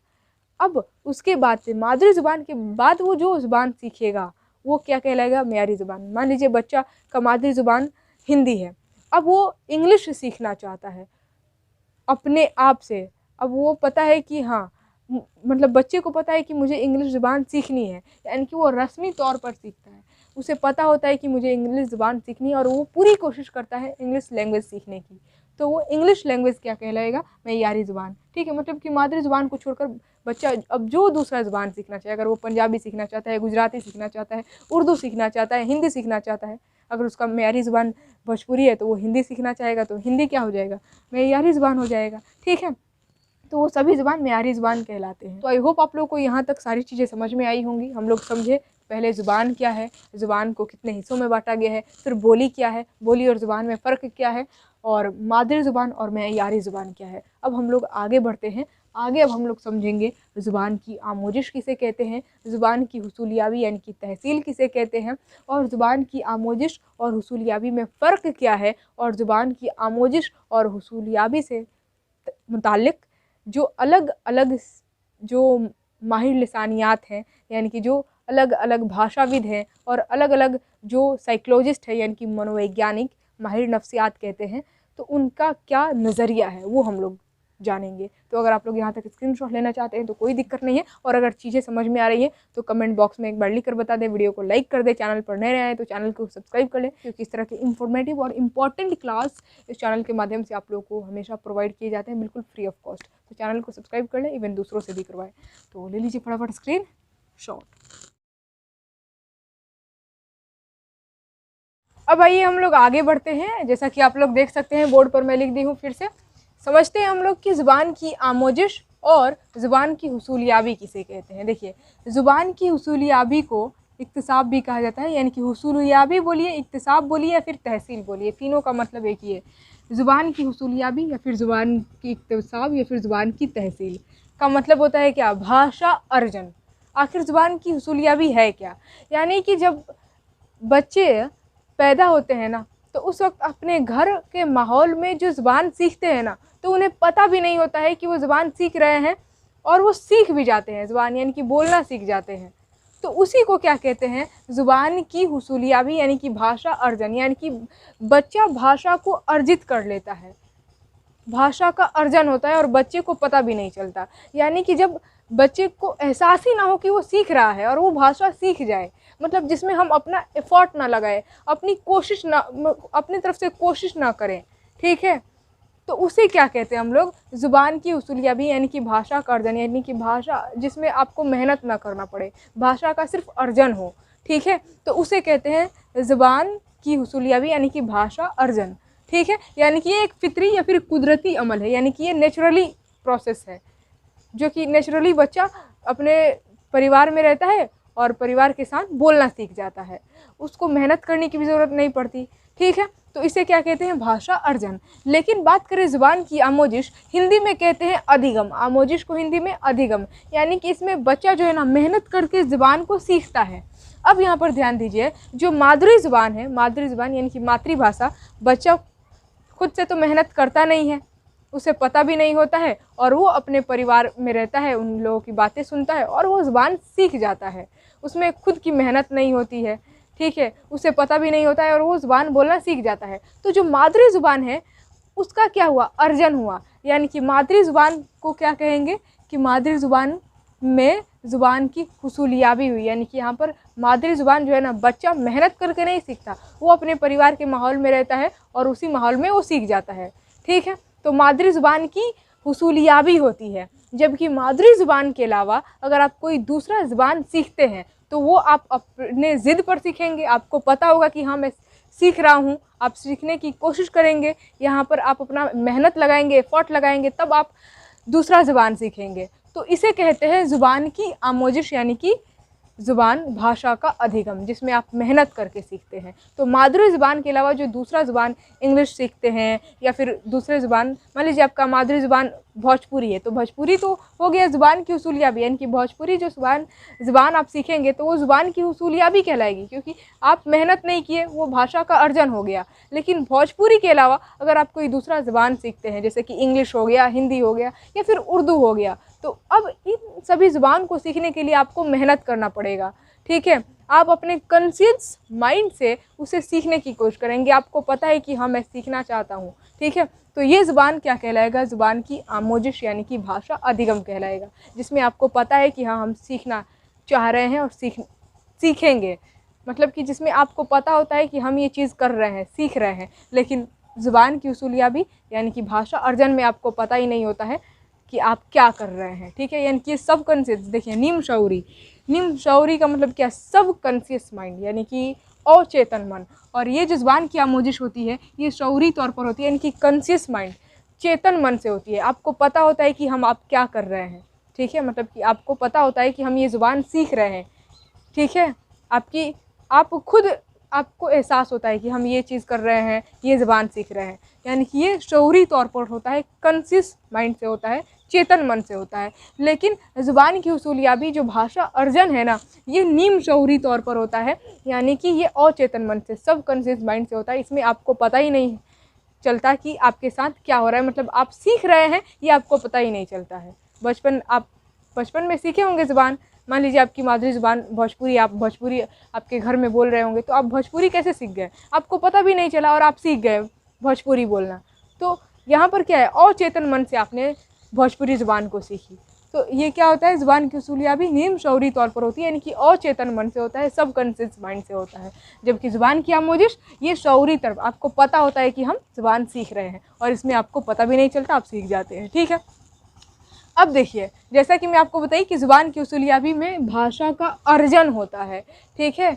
अब उसके बाद से मादरी ज़ुबान के बाद वो जो ज़ुबान सीखेगा वो क्या कहलाएगा, मेयारी ज़ुबान। मान लीजिए बच्चा का मादरी ज़ुबान हिंदी है, अब वो इंग्लिश सीखना चाहता है अपने आप से। अब वो पता है कि हाँ, मतलब बच्चे को पता है कि मुझे इंग्लिश ज़ुबान सीखनी है, यानी कि वो रस्मी तौर पर सीखता है। उसे पता होता है कि मुझे इंग्लिश ज़ुबान सीखनी है और वो पूरी कोशिश करता है इंग्लिश लैंग्वेज सीखने की, तो वो इंग्लिश लैंग्वेज क्या कहलाएगा, मेयारी ज़ुबान। ठीक है, मतलब कि मादरी ज़ुबान को छोड़कर बच्चा अब जो दूसरा ज़ुबान सीखना चाहे, अगर वो पंजाबी सीखना चाहता है, गुजराती सीखना चाहता है, उर्दू सीखना चाहता है, हिंदी सीखना चाहता है, अगर उसका मेयारी ज़ुबान भोजपुरी है तो वो हिंदी सीखना चाहेगा तो हिंदी क्या हो जाएगा, मेयारी ज़ुबान हो जाएगा। ठीक है, तो वो सभी ज़ुबान मेयारी ज़ुबान कहलाते हैं। तो आई होप आप लोगों को यहाँ तक सारी चीज़ें समझ में आई होंगी। हम लोग समझे पहले ज़ुबान क्या है, ज़ुबान को कितने हिस्सों में बांटा गया है, फिर बोली क्या है, बोली और ज़ुबान में फ़र्क क्या है, और मादरी ज़ुबान और मेयारी ज़ुबान क्या है। अब हम लोग आगे बढ़ते हैं आगे अब हम लोग समझेंगे ज़ुबान की आमोजिश किसे कहते हैं, ज़ुबान की हुसूलियाबी यानी कि तहसील किसे कहते हैं, और ज़ुबान की आमोजिश और हुसूलियाबी में फ़र्क क्या है, और ज़ुबान की आमोजिश और हुसूलियाबी से मुताल्लिक़ जो अलग अलग जो माहिर लिसानियात हैं, यानी कि जो अलग अलग भाषाविद हैं और अलग अलग जो साइकोलॉजिस्ट है यानी कि मनोवैज्ञानिक माहिर नफ्सियात कहते हैं, तो उनका क्या नज़रिया है वो हम लोग जानेंगे। तो अगर आप लोग यहाँ तक स्क्रीनशॉट लेना चाहते हैं तो कोई दिक्कत नहीं है, और अगर चीज़ें समझ में आ रही हैं तो कमेंट बॉक्स में एक बार लिख कर बता दें, वीडियो को लाइक कर दें, चैनल पर नए आए तो चैनल को सब्सक्राइब कर लें, क्योंकि इस तरह के इंफॉर्मेटिव और इम्पॉर्टेंट क्लास इस चैनल के माध्यम से आप लोगों को हमेशा प्रोवाइड किए जाते हैं, बिल्कुल फ्री ऑफ कॉस्ट। तो चैनल को सब्सक्राइब कर लें, इवन दूसरों से भी करवाएं। तो ले लीजिए फटाफट स्क्रीन शॉट। अब आइए हम लोग आगे बढ़ते हैं। जैसा कि आप लोग देख सकते हैं बोर्ड पर मैं लिख दी हूँ, फिर से समझते हैं हम लोग कि ज़ुबान की आमोजिश और ज़ुबान की हुसूलियाबी किसे कहते हैं। देखिए, ज़ुबान की हुसूलियाबी को इक्तिसाब भी कहा जाता है, यानी कि हुसूलियाबी बोलिए, इक्तिसाब बोलिए या फिर तहसील बोलिए, तीनों का मतलब एक ही है। ज़ुबान की हुसूलियाबी या फिर ज़ुबान की इक्तिसाब या फिर ज़ुबान की तहसील का मतलब होता है क्या, भाषा अर्जन। आखिर ज़ुबान की हुसूलियाबी है क्या, यानी कि जब बच्चे पैदा होते हैं ना, तो उस वक्त अपने घर के माहौल में जो ज़ुबान सीखते हैं ना, तो उन्हें पता भी नहीं होता है कि वो ज़ुबान सीख रहे हैं, और वो सीख भी जाते हैं ज़ुबान, यानी कि बोलना सीख जाते हैं। तो उसी को क्या कहते हैं, ज़ुबान की हुसूलियाबी यानी कि भाषा अर्जन, यानी कि बच्चा भाषा को अर्जित कर लेता है, भाषा का अर्जन होता है और बच्चे को पता भी नहीं चलता। यानी कि जब बच्चे को एहसास ही ना हो कि वो सीख रहा है और वो भाषा सीख जाए, मतलब जिसमें हम अपना एफर्ट ना लगाए, अपनी कोशिश ना, अपनी तरफ से कोशिश ना करें, ठीक है, तो उसे क्या कहते हैं हम लोग, ज़ुबान की हुसूलियाबी यानी कि भाषा का अर्जन, यानी कि भाषा जिसमें आपको मेहनत ना करना पड़े, भाषा का सिर्फ अर्जन हो, ठीक है, तो उसे कहते हैं ज़ुबान की हुसूलियाबी यानी कि भाषा अर्जन, ठीक है। यानी कि ये एक फितरी या फिर कुदरती अमल है, यानी कि ये नेचुरली प्रोसेस है, जो कि नेचुरली बच्चा अपने परिवार में रहता है और परिवार के साथ बोलना सीख जाता है, उसको मेहनत करने की भी ज़रूरत नहीं पड़ती, ठीक है। तो इसे क्या कहते हैं, भाषा अर्जन। लेकिन बात करें ज़ुबान की आमोजिश, हिंदी में कहते हैं अधिगम, आमोजिश को हिंदी में अधिगम, यानी कि इसमें बच्चा जो है ना मेहनत करके ज़ुबान को सीखता है। अब यहाँ पर ध्यान दीजिए, जो मादरी ज़ुबान है, मादरी ज़ुबान यानी कि मातृभाषा, बच्चा खुद से तो मेहनत करता नहीं है, उसे पता भी नहीं होता है, और वो अपने परिवार में रहता है, उन लोगों की बातें सुनता है और वो ज़ुबान सीख जाता है, उसमें खुद की मेहनत नहीं होती है, ठीक है, उसे पता भी नहीं होता है और वो ज़ुबान बोलना सीख जाता है। तो जो मादरी ज़ुबान है उसका क्या हुआ, अर्जन हुआ, यानी कि मादरी ज़ुबान को क्या कहेंगे कि मादरी ज़ुबान में ज़ुबान की हुसूलियाबी हुई, यानी कि यहाँ पर मादरी ज़ुबान जो है ना, बच्चा मेहनत करके नहीं सीखता, वो अपने परिवार के माहौल में रहता है और उसी माहौल में वो सीख जाता है, ठीक है। तो मादरी ज़ुबान की हुसूलियाबी होती है। जबकि मादरी ज़ुबान के अलावा अगर आप कोई दूसरा ज़ुबान सीखते हैं तो वो आप अपने ज़िद पर सीखेंगे, आपको पता होगा कि हाँ मैं सीख रहा हूँ, आप सीखने की कोशिश करेंगे, यहाँ पर आप अपना मेहनत लगाएंगे, एफर्ट लगाएंगे, तब आप दूसरा ज़ुबान सीखेंगे। तो इसे कहते हैं ज़ुबान की आमोजिश, यानी कि ज़ुबान भाषा का अधिगम, जिसमें आप मेहनत करके सीखते हैं। तो मादरी ज़ुबान के अलावा जो दूसरा ज़ुबान इंग्लिश सीखते हैं या फिर दूसरे ज़ुबान, मान लीजिए आपका मादरी ज़ुबान भोजपुरी है, तो भोजपुरी तो हो गया ज़ुबान की हुसूलियाबी, यानी कि भोजपुरी जो ज़ुबान आप सीखेंगे तो वो ज़ुबान की हुसूलियाबी कहलाएगी, क्योंकि आप मेहनत नहीं किए, वो भाषा का अर्जन हो गया। लेकिन भोजपुरी के अलावा अगर आप कोई दूसरा ज़ुबान सीखते हैं, जैसे कि इंग्लिश हो गया, हिंदी हो गया या फिर उर्दू हो गया, तो अब इन सभी ज़ुबान को सीखने के लिए आपको मेहनत करना पड़ेगा, ठीक है। आप अपने कॉन्शियस माइंड से उसे सीखने की कोशिश करेंगे, आपको पता है कि हाँ मैं सीखना चाहता हूँ, ठीक है। तो ये ज़ुबान क्या कहलाएगा, ज़ुबान की आमोजिश यानी कि भाषा अधिगम कहलाएगा, जिसमें आपको पता है कि हाँ हम सीखना चाह रहे हैं और सीखेंगे, मतलब कि जिसमें आपको पता होता है कि हम ये चीज़ कर रहे हैं, सीख रहे हैं। लेकिन ज़ुबान की हुसूलियाबी यानी कि भाषा अर्जन में आपको पता ही नहीं होता है कि आप क्या कर रहे हैं, ठीक है। यानी कि सब कॉन्शियस, देखिए निम्न शऊरी का मतलब क्या, सब कॉन्शियस माइंड, यानी कि अचेतन मन। और ये जो ज़ुबान की आमोजिश होती है ये शऊरी तौर पर होती है, यानी कि कॉन्शियस माइंड, चेतन मन से होती है। आपको पता होता है कि हम आप क्या कर रहे हैं, ठीक है, मतलब कि आपको पता होता है कि हम ये ज़ुबान सीख रहे हैं, ठीक है। आप खुद आपको एहसास होता है कि हम ये चीज़ कर रहे हैं, ये ज़ुबान सीख रहे हैं। यानी कि ये शऊरी तौर पर होता है, कॉन्शियस माइंड से होता है, चेतन मन से होता है। लेकिन ज़ुबान की उसूलियाबी जो भाषा अर्जन है ना, ये निम्न शऊरी तौर पर होता है, यानी कि ये अचेतन मन से, सब कॉन्शियस माइंड से होता है। इसमें आपको पता ही नहीं चलता कि आपके साथ क्या हो रहा है, मतलब आप सीख रहे हैं ये आपको पता ही नहीं चलता है। आप बचपन में सीखे होंगे ज़ुबान, मान लीजिए आपकी मादरी ज़ुबान भोजपुरी, आप भोजपुरी आपके घर में बोल रहे होंगे, तो आप भोजपुरी कैसे सीख गए, आपको पता भी नहीं चला और आप सीख गए भोजपुरी बोलना। तो यहाँ पर क्या है, अचेतन मन से आपने भोजपुरी ज़ुबान को सीखी। तो ये क्या होता है, ज़ुबान की उसूलियाबी निम्न शऊरी तौर पर होती है, यानी कि अचेतन मन से होता है, सब कॉन्शियस माइंड से होता है। जबकि ज़ुबान की आमोजिश ये शऊरी तरफ, आपको पता होता है कि हम ज़ुबान सीख रहे हैं और इसमें आपको पता भी नहीं चलता, आप सीख जाते हैं। ठीक है, अब देखिए, जैसा कि मैं आपको बताई कि ज़ुबान की उसूलियाबी में भाषा का अर्जन होता है, ठीक है,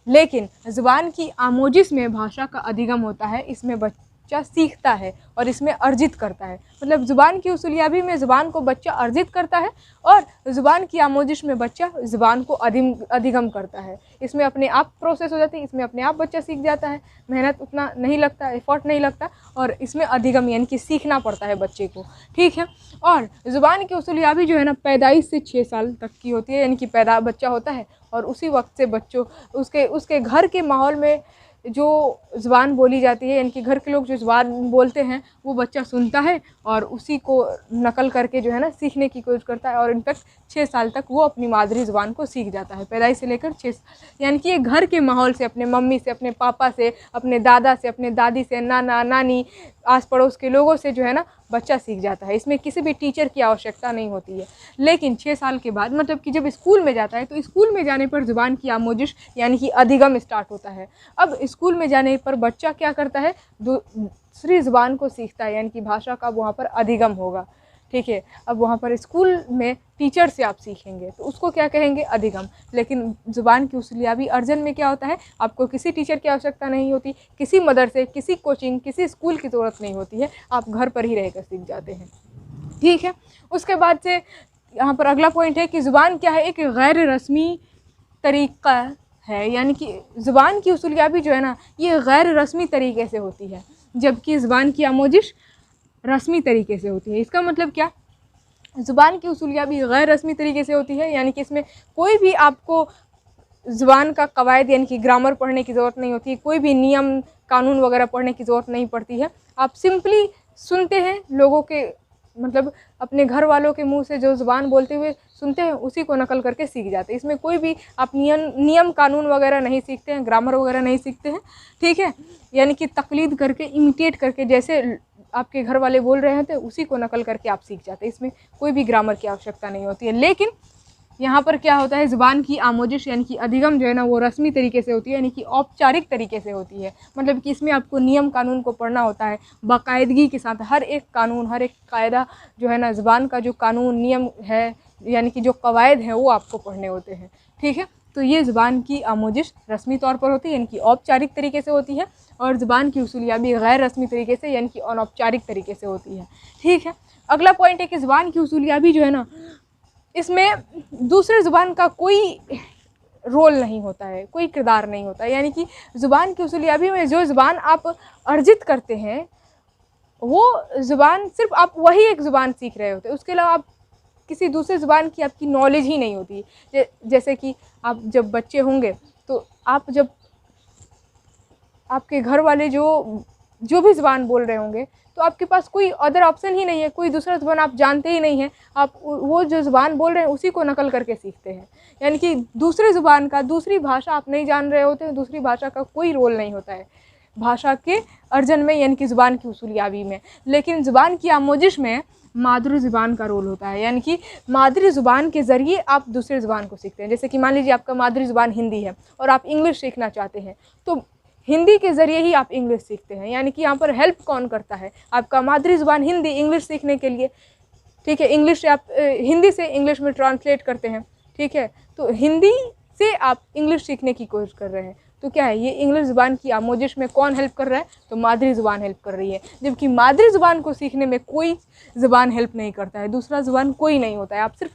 लेकिन ज़ुबान की आमोजिश में भाषा का अधिगम होता है। इसमें बच्चा सीखता है और इसमें अर्जित करता है। मतलब ज़ुबान की उसूलियाबी में ज़ुबान को बच्चा अर्जित करता है और ज़ुबान की आमोजिश में बच्चा ज़ुबान को अधिगम करता है। इसमें अपने आप प्रोसेस हो जाती है, इसमें अपने आप बच्चा सीख जाता है, मेहनत उतना नहीं लगता, एफर्ट नहीं लगता, और इसमें अधिगम यानी कि सीखना पड़ता है बच्चे को। ठीक है, और ज़ुबान की उसूलियाबी जो है ना, पैदाइश से 6 साल तक की होती है, यानी कि बच्चा होता है और उसी वक्त से बच्चों उसके घर के माहौल में जो ज़ुबान बोली जाती है, यानी कि घर के लोग जो ज़ुबान बोलते हैं वो बच्चा सुनता है और उसी को नकल करके जो है ना सीखने की कोशिश करता है, और इनफैक्ट 6 साल तक वो अपनी मादरी ज़ुबान को सीख जाता है, पैदाइश से लेकर 6 साल। यानी कि ये घर के माहौल से, अपने मम्मी से, अपने पापा से, अपने दादा से, अपने दादी से, नाना नानी, आस पड़ोस के लोगों से जो है ना बच्चा सीख जाता है। इसमें किसी भी टीचर की आवश्यकता नहीं होती है। लेकिन 6 साल के बाद, मतलब कि जब स्कूल में जाता है, तो स्कूल में जाने पर ज़ुबान की आमोजिश यानी कि अधिगम स्टार्ट होता है। अब स्कूल में जाने पर बच्चा क्या करता है, दूसरी ज़ुबान को सीखता है, यानी कि भाषा का वहाँ पर अधिगम होगा। ठीक है, अब वहाँ पर स्कूल में टीचर से आप सीखेंगे तो उसको क्या कहेंगे, अधिगम। लेकिन ज़ुबान की उसूलियाबी अर्जन में क्या होता है, आपको किसी टीचर की आवश्यकता नहीं होती, किसी मदरसे, किसी कोचिंग, किसी स्कूल की ज़रूरत नहीं होती है, आप घर पर ही रहकर सीख जाते हैं। ठीक है, उसके बाद से यहाँ पर अगला पॉइंट है कि ज़ुबान क्या है, एक गैर रस्मी तरीक़ा है, यानी कि ज़ुबान की उसूलियाबी जो है ना, ये गैर रस्मी तरीके से होती है, जबकि ज़ुबान की आमोजिश रस्मी तरीके से होती है। इसका मतलब क्या, ज़ुबान की उसूलियाबी गैर रस्मी तरीके से होती है, यानी कि इसमें कोई भी आपको ज़ुबान का कवायद यानी कि ग्रामर पढ़ने की ज़रूरत नहीं होती, कोई भी नियम कानून वगैरह पढ़ने की ज़रूरत नहीं पड़ती है। आप सिंपली सुनते हैं लोगों के, मतलब अपने घर वालों के मुंह से जो ज़ुबान बोलते हुए सुनते हैं उसी को नकल करके सीख जाते हैं। इसमें कोई भी आप नियम कानून वगैरह नहीं सीखते हैं, ग्रामर वगैरह नहीं सीखते हैं। ठीक है, यानी कि तकलीद करके, इमिटेट करके, जैसे आपके घर वाले बोल रहे हैं तो उसी को नकल करके आप सीख जाते हैं। इसमें कोई भी ग्रामर की आवश्यकता नहीं होती है। लेकिन यहाँ पर क्या होता है, ज़ुबान की आमोजिश यानी कि अधिगम जो है ना, वो रस्मी तरीके से होती है, यानी कि औपचारिक तरीके से होती है। मतलब कि इसमें आपको नियम कानून को पढ़ना होता है बाकायदगी के साथ। हर एक कानून, हर एक कायदा जो है ना, ज़ुबान का जो कानून नियम है, यानी कि जो कवायद हैं, वो आपको पढ़ने होते हैं। ठीक है, तो ये ज़ुबान की आमोजिश रस्मी तौर पर होती है, यानी कि औपचारिक तरीके से होती है, और ज़ुबान की उसूलियाबी गैर रस्मी तरीके से यानी कि अनौपचारिक तरीके से होती है। ठीक है, अगला पॉइंट है कि ज़ुबान की उसूलियाबी जो है ना, इसमें दूसरे ज़ुबान का कोई रोल नहीं होता है, कोई किरदार नहीं होता है। यानी कि ज़ुबान की उसूलियाबी में जो ज़ुबान आप अर्जित करते हैं, वो ज़ुबान सिर्फ आप वही एक ज़ुबान सीख रहे होते हैं, उसके अलावा आप किसी दूसरे ज़ुबान की आपकी नॉलेज ही नहीं होती। जैसे कि आप जब बच्चे होंगे तो आप जब आपके घर वाले जो भी ज़ुबान बोल रहे होंगे, तो आपके पास कोई अदर ऑप्शन ही नहीं है, कोई दूसरा ज़ुबान आप जानते ही नहीं है, आप वो जो ज़ुबान बोल रहे हैं उसी को नकल करके सीखते हैं। यानी कि दूसरे ज़ुबान का, दूसरी भाषा आप नहीं जान रहे होते हैं, दूसरी भाषा का कोई रोल नहीं होता है भाषा के अर्जन में, यानी कि ज़ुबान की उसूलियाबी में। लेकिन ज़ुबान की आमोजिश में मादरी ज़ुबान का रोल होता है, यानी कि मादरी ज़ुबान के ज़रिए आप दूसरे ज़ुबान को सीखते हैं। जैसे कि मान लीजिए आपका मादरी ज़ुबान हिंदी है और आप इंग्लिश सीखना चाहते हैं, तो हिंदी के ज़रिए ही आप इंग्लिश सीखते हैं। यानी कि यहाँ पर हेल्प कौन करता है, आपका मादरी ज़ुबान हिंदी, इंग्लिश सीखने के लिए। ठीक है, इंग्लिश से आप हिंदी से इंग्लिश में ट्रांसलेट करते हैं। ठीक है, तो हिंदी से आप इंग्लिश सीखने की कोशिश कर रहे हैं, तो क्या है, ये इंग्लिश ज़ुबान की आमोजिश में कौन हेल्प कर रहा है, तो मादरी ज़ुबान हेल्प कर रही है। जबकि मादरी ज़ुबान को सीखने में कोई ज़ुबान हेल्प नहीं करता है, दूसरा ज़ुबान कोई नहीं होता है। आप सिर्फ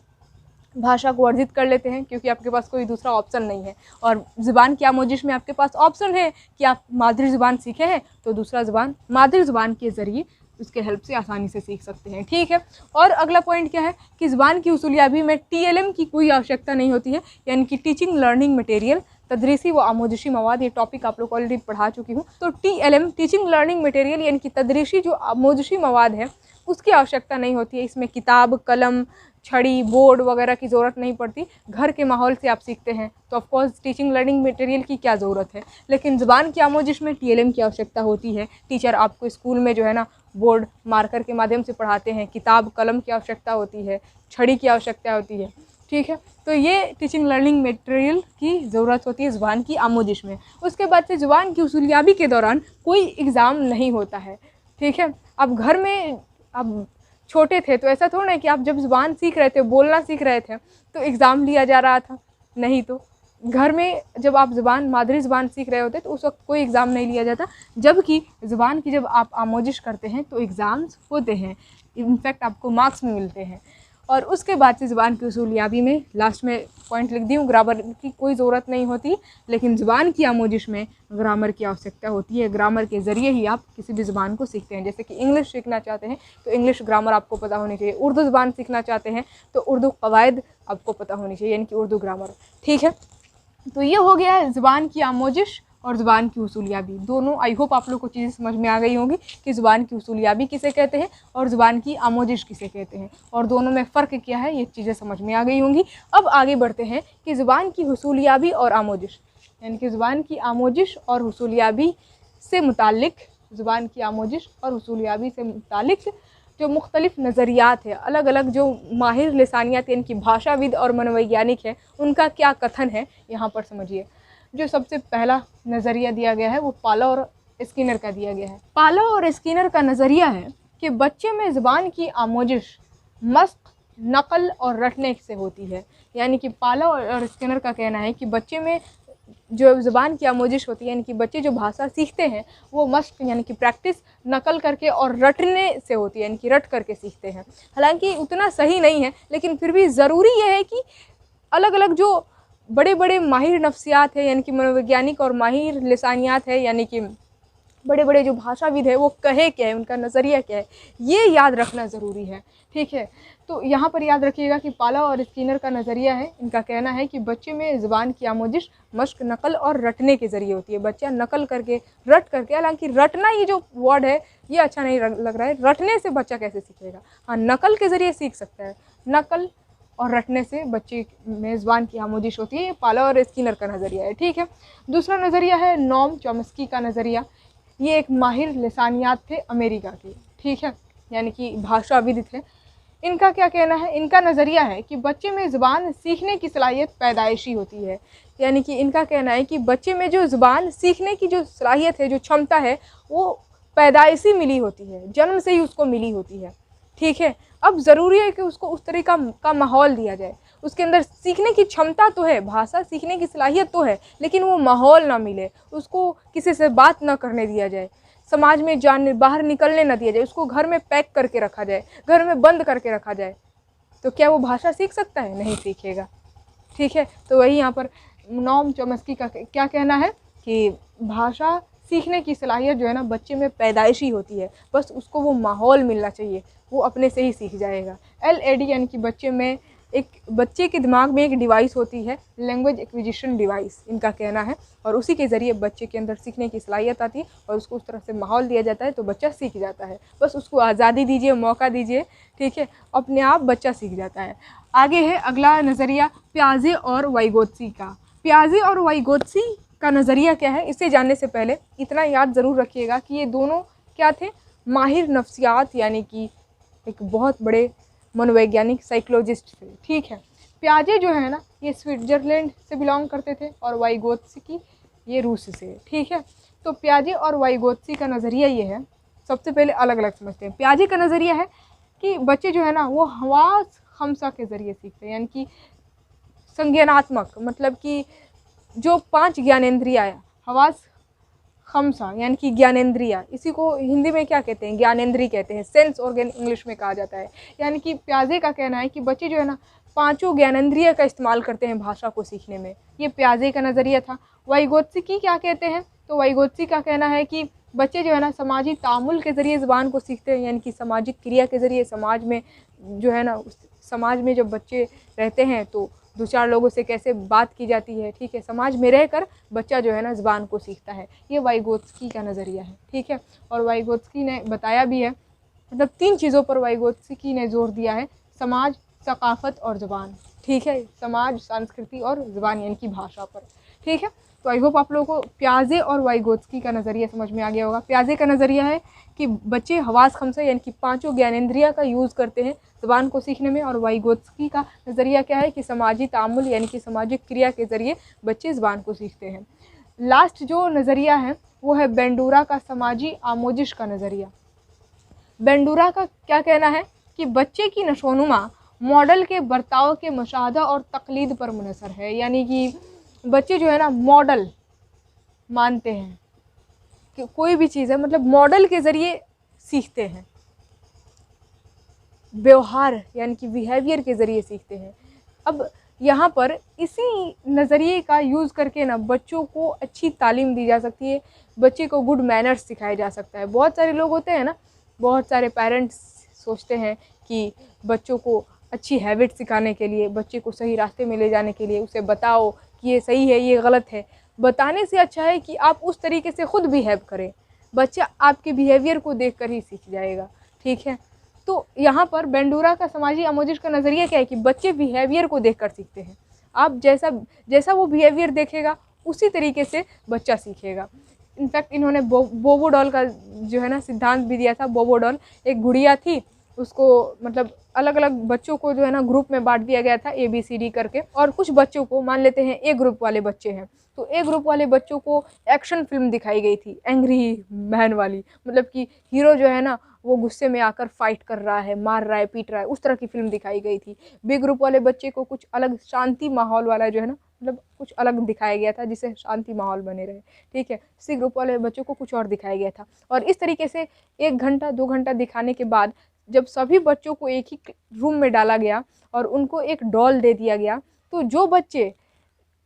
भाषा को अर्जित कर लेते हैं, क्योंकि आपके पास कोई दूसरा ऑप्शन नहीं है। और ज़ुबान की आमोजिश में आपके पास ऑप्शन है कि आप मादरी ज़ुबान सीखे हैं तो दूसरा ज़ुबान मादरी ज़ुबान के ज़रिए उसके हेल्प से आसानी से सीख सकते हैं। ठीक है, और अगला पॉइंट क्या है कि ज़ुबान की उसूलियाबी में TLM की कोई आवश्यकता नहीं होती है, यानी कि टीचिंग लर्निंग मटेरियल, तदरीसी व आमोजिशी मवाद। ये टॉपिक आप लोग ऑलरेडी पढ़ा चुकी हूँ। तो TLM टीचिंग लर्निंग मटेरियल यानी कि तदरीसी जो आमोजिशी मवाद है उसकी आवश्यकता नहीं होती है। इसमें किताब, कलम, छड़ी, बोर्ड वगैरह की ज़रूरत नहीं पड़ती। घर के माहौल से आप सीखते हैं तो ऑफकोर्स टीचिंग लर्निंग मटेरियल की क्या ज़रूरत है। लेकिन ज़ुबान की आमोजिश में TLM की आवश्यकता होती है। टीचर आपको स्कूल में जो है ना बोर्ड मार्कर के माध्यम से पढ़ाते हैं, किताब कलम की आवश्यकता होती है, छड़ी की आवश्यकता होती है। ठीक है, तो ये टीचिंग लर्निंग मटेरियल की ज़रूरत होती है ज़ुबान की आमोजिश में। उसके बाद से ज़ुबान की उसूलियाबी के दौरान कोई एग्ज़ाम नहीं होता है। ठीक है, अब घर में अब छोटे थे तो ऐसा थोड़ा ना कि आप जब ज़ुबान सीख रहे थे, बोलना सीख रहे थे तो एग्ज़ाम लिया जा रहा था, नहीं। तो घर में जब आप ज़ुबान मादरी ज़ुबान सीख रहे होते तो उस वक्त कोई एग्ज़ाम नहीं लिया जाता, जबकि ज़ुबान की जब आप आमोजिश करते हैं तो एग्ज़ाम्स होते हैं, इनफैक्ट आपको मार्क्स में मिलते हैं। और उसके बाद से ज़ुबान की उसूलियाबी में लास्ट में पॉइंट लिख दी हूँ, ग्रामर की कोई ज़रूरत नहीं होती, लेकिन ज़ुबान की आमोजिश में ग्रामर की आवश्यकता होती है। ग्रामर के ज़रिए ही आप किसी भी ज़ुबान को सीखते हैं। जैसे कि इंग्लिश सीखना चाहते हैं तो इंग्लिश ग्रामर आपको पता होनी चाहिए, उर्दू ज़ुबान सीखना चाहते हैं तो उर्दू कवायद आपको पता होनी चाहिए, यानी कि उर्दू ग्रामर। ठीक है, तो ये हो गया है ज़ुबान की आमोजिश और ज़ुबान की उसूलियाबी दोनों। आई होप आप लोग को चीज़ें समझ में आ गई होंगी कि ज़ुबान की उसूलियाबी किसे कहते हैं और ज़ुबान की आमोजिश किसे कहते हैं, और दोनों में फ़र्क क्या है ये चीज़ें समझ में आ गई होंगी। अब आगे बढ़ते हैं कि ज़ुबान की उसूलियाबी और आमोजिश, यानी कि ज़ुबान की आमोजिश और उसूलियाबी से मुतालिक, ज़ुबान की आमोजिश और उसूलियाबी से मुतालिक जो मुख्तलिफ़ नज़रियात है, अलग अलग जो माहिर लिसानियात यानी कि भाषाविद और मनोवैज्ञानिक है, उनका क्या कथन है यहाँ पर समझिए। जो सबसे पहला नज़रिया दिया गया है वो पाला और स्किनर का दिया गया है। पाला और स्किनर का नज़रिया है कि बच्चे में ज़ुबान की आमोजिश मस्क, नकल और रटने से होती है। यानी कि पाला और स्किनर का कहना है कि बच्चे में जो ज़ुबान की आमोजिश होती है, यानी कि बच्चे जो भाषा सीखते हैं वो मस्क यानी कि प्रैक्टिस, नकल करके और रटने से होती है, यानी कि रट करके सीखते हैं। हालांकि उतना सही नहीं है, लेकिन फिर भी ज़रूरी यह है कि अलग अलग जो बड़े बड़े माहिर नफ्सियात है, यानी कि मनोवैज्ञानिक और माहिर लिसानियात है, यानी कि बड़े बड़े जो भाषाविद है वो कहे क्या है, उनका नज़रिया क्या है, ये याद रखना ज़रूरी है। ठीक है, तो यहाँ पर याद रखिएगा कि पाला और स्किनर का नज़रिया है, इनका कहना है कि बच्चे में ज़ुबान की आमोजिश मश्क, नकल और रटने के ज़रिए होती है। बच्चा नकल करके, रट करके, हालांकि रटना ये जो वर्ड है ये अच्छा नहीं लग रहा है, रटने से बच्चा कैसे सीखेगा। हाँ, नकल के ज़रिए सीख सकता है, नकल और रटने से बच्चे में ज़ुबान की आमोजिश होती है। ये पाला और स्किनर का नज़रिया है। ठीक है, दूसरा नज़रिया है नोम चॉम्स्की का नज़रिया। ये एक माहिर लिसानियात थे अमेरिका के, ठीक है, यानी कि भाषाविद थे। इनका क्या कहना है, इनका नज़रिया है कि बच्चे में ज़ुबान सीखने की सलाहियत पैदाइशी होती है। यानी कि इनका कहना है कि बच्चे में जो ज़ुबान सीखने की जो सलाहियत है, जो क्षमता है, वो पैदाइशी मिली होती है, जन्म से ही उसको मिली होती है। ठीक है, अब ज़रूरी है कि उसको उस तरीका का माहौल दिया जाए। उसके अंदर सीखने की क्षमता तो है, भाषा सीखने की सलाहियत तो है, लेकिन वो माहौल ना मिले, उसको किसी से बात ना करने दिया जाए, समाज में जाने बाहर निकलने ना दिया जाए, उसको घर में पैक करके रखा जाए, घर में बंद करके रखा जाए, तो क्या वो भाषा सीख सकता है? नहीं सीखेगा। ठीक है, तो वही यहाँ पर नोम चॉम्स्की का क्या कहना है कि भाषा सीखने की सलाहियत जो है ना बच्चे में पैदाइशी होती है, बस उसको वो माहौल मिलना चाहिए, वो अपने से ही सीख जाएगा। LAD यानी कि बच्चे के दिमाग में एक डिवाइस होती है, लैंग्वेज एक्विजिशन डिवाइस, इनका कहना है, और उसी के ज़रिए बच्चे के अंदर सीखने की सलाहियत आती है और उसको उस तरह से माहौल दिया जाता है तो बच्चा सीख जाता है। बस उसको आज़ादी दीजिए, मौका दीजिए, ठीक है, अपने आप बच्चा सीख जाता है। आगे है अगला नज़रिया पियाजे और वाइगोत्स्की का। पियाजे और वाइगोत्स्की का नज़रिया क्या है, इसे जानने से पहले इतना याद ज़रूर रखिएगा कि ये दोनों क्या थे, माहिर नफ्सियात यानी कि एक बहुत बड़े मनोवैज्ञानिक साइकोलॉजिस्ट थे। ठीक है, पियाजे जो है ना ये स्विट्ज़रलैंड से बिलोंग करते थे और वाइगोत्स्की ये रूस से। ठीक है, तो पियाजे और वाइगोत्स्की का नज़रिया ये है, सबसे पहले अलग अलग समझते हैं। पियाजे का नज़रिया है कि बच्चे जो है ना वो हवास खमसा के ज़रिए सीखते हैं, यानी कि संज्ञानात्मक, मतलब कि जो 5 ज्ञानेंद्रियाँ, हवास खमसा यानी कि ज्ञानेंद्रिया, इसी को हिंदी में क्या कहते हैं, ज्ञानेंद्री कहते हैं, सेंस ऑर्गन इंग्लिश में कहा जाता है। यानी कि पियाजे का कहना है कि बच्चे जो है ना पांचों ज्ञानेंद्रिय का इस्तेमाल करते हैं भाषा को सीखने में। ये पियाजे का नज़रिया था। वाइगोत्स्की क्या कहते हैं? तो वाइगोत्स्की का कहना है कि बच्चे जो है ना सामाजिक तामुल के ज़रिए ज़ुबान को सीखते हैं, यानी कि सामाजिक क्रिया के ज़रिए समाज में जो है ना, समाज में जब बच्चे रहते हैं तो दो चार लोगों से कैसे बात की जाती है, ठीक है, समाज में रहकर बच्चा जो है ना ज़ुबान को सीखता है। ये वाइगोत्स्की का नज़रिया है, ठीक है। और वाइगोत्स्की ने बताया भी है, मतलब 3 चीज़ों पर वाइगोत्स्की ने जोर दिया है, समाज, सकाफ़त और ज़ुबान, ठीक है, समाज, संस्कृति और ज़ुबान यानी कि भाषा पर, ठीक है। तो आई होप आप लोगों को पियाजे और वाइगोत्स्की का नज़रिया समझ में आ गया होगा। पियाजे का नज़रिया है कि बच्चे हवास खमसे यानी कि पांचों ज्ञानेंद्रिय का यूज़ करते हैं ज़ुबान को सीखने में, और वाइगोत्स्की का नज़रिया क्या है कि समाजी तामुल यानी कि सामाजिक क्रिया के ज़रिए बच्चे ज़ुबान को सीखते हैं। लास्ट जो नज़रिया है वो है बेंडूरा का समाजी आमोजिश का नज़रिया। बेंडूरा का क्या कहना है कि बच्चे की नशोनुमा मॉडल के बर्ताव के मुशाहदा और तकलीद पर मुनहसर है, यानी कि बच्चे जो है ना मॉडल मानते हैं कि कोई भी चीज़ है, मतलब मॉडल के ज़रिए सीखते हैं, व्यवहार यानी कि बिहेवियर के ज़रिए सीखते हैं। अब यहाँ पर इसी नज़रिए का यूज़ करके ना बच्चों को अच्छी तालीम दी जा सकती है, बच्चे को गुड मैनर्स सिखाया जा सकता है। बहुत सारे लोग होते हैं ना, बहुत सारे पेरेंट्स सोचते हैं कि बच्चों को अच्छी हैबिट सिखाने के लिए, बच्चे को सही रास्ते में ले जाने के लिए उसे बताओ कि ये सही है, ये गलत है। बताने से अच्छा है कि आप उस तरीके से खुद बिहेव करें, बच्चा आपके बिहेवियर को देखकर ही सीख जाएगा, ठीक है। तो यहाँ पर बेंडूरा का समाजी आमोजिश का नज़रिया क्या है कि बच्चे बिहेवियर को देखकर सीखते हैं। आप जैसा वो बिहेवियर देखेगा उसी तरीके से बच्चा सीखेगा। इनफैक्ट इन्होंने बोबो डॉल का जो है ना सिद्धांत भी दिया था। बोबो डॉल एक गुड़िया थी, उसको मतलब अलग अलग बच्चों को जो है ना ग्रुप में बांट दिया गया था ABCD करके, और कुछ बच्चों को मान लेते हैं A ग्रुप वाले बच्चे हैं, तो A ग्रुप वाले बच्चों को एक्शन फिल्म दिखाई गई थी, एंग्री मैन वाली, मतलब कि हीरो जो है ना वो गुस्से में आकर फाइट कर रहा है, मार रहा है, पीट रहा है, उस तरह की फिल्म दिखाई गई थी। B ग्रुप वाले बच्चे को कुछ अलग शांति माहौल वाला जो है ना, मतलब कुछ अलग दिखाया गया था जिससे शांति माहौल बने रहे, ठीक है। C ग्रुप वाले बच्चों को कुछ और दिखाया गया था। और इस तरीके से 1 घंटा 2 घंटा दिखाने के बाद जब सभी बच्चों को एक ही रूम में डाला गया और उनको एक डॉल दे दिया गया, तो जो बच्चे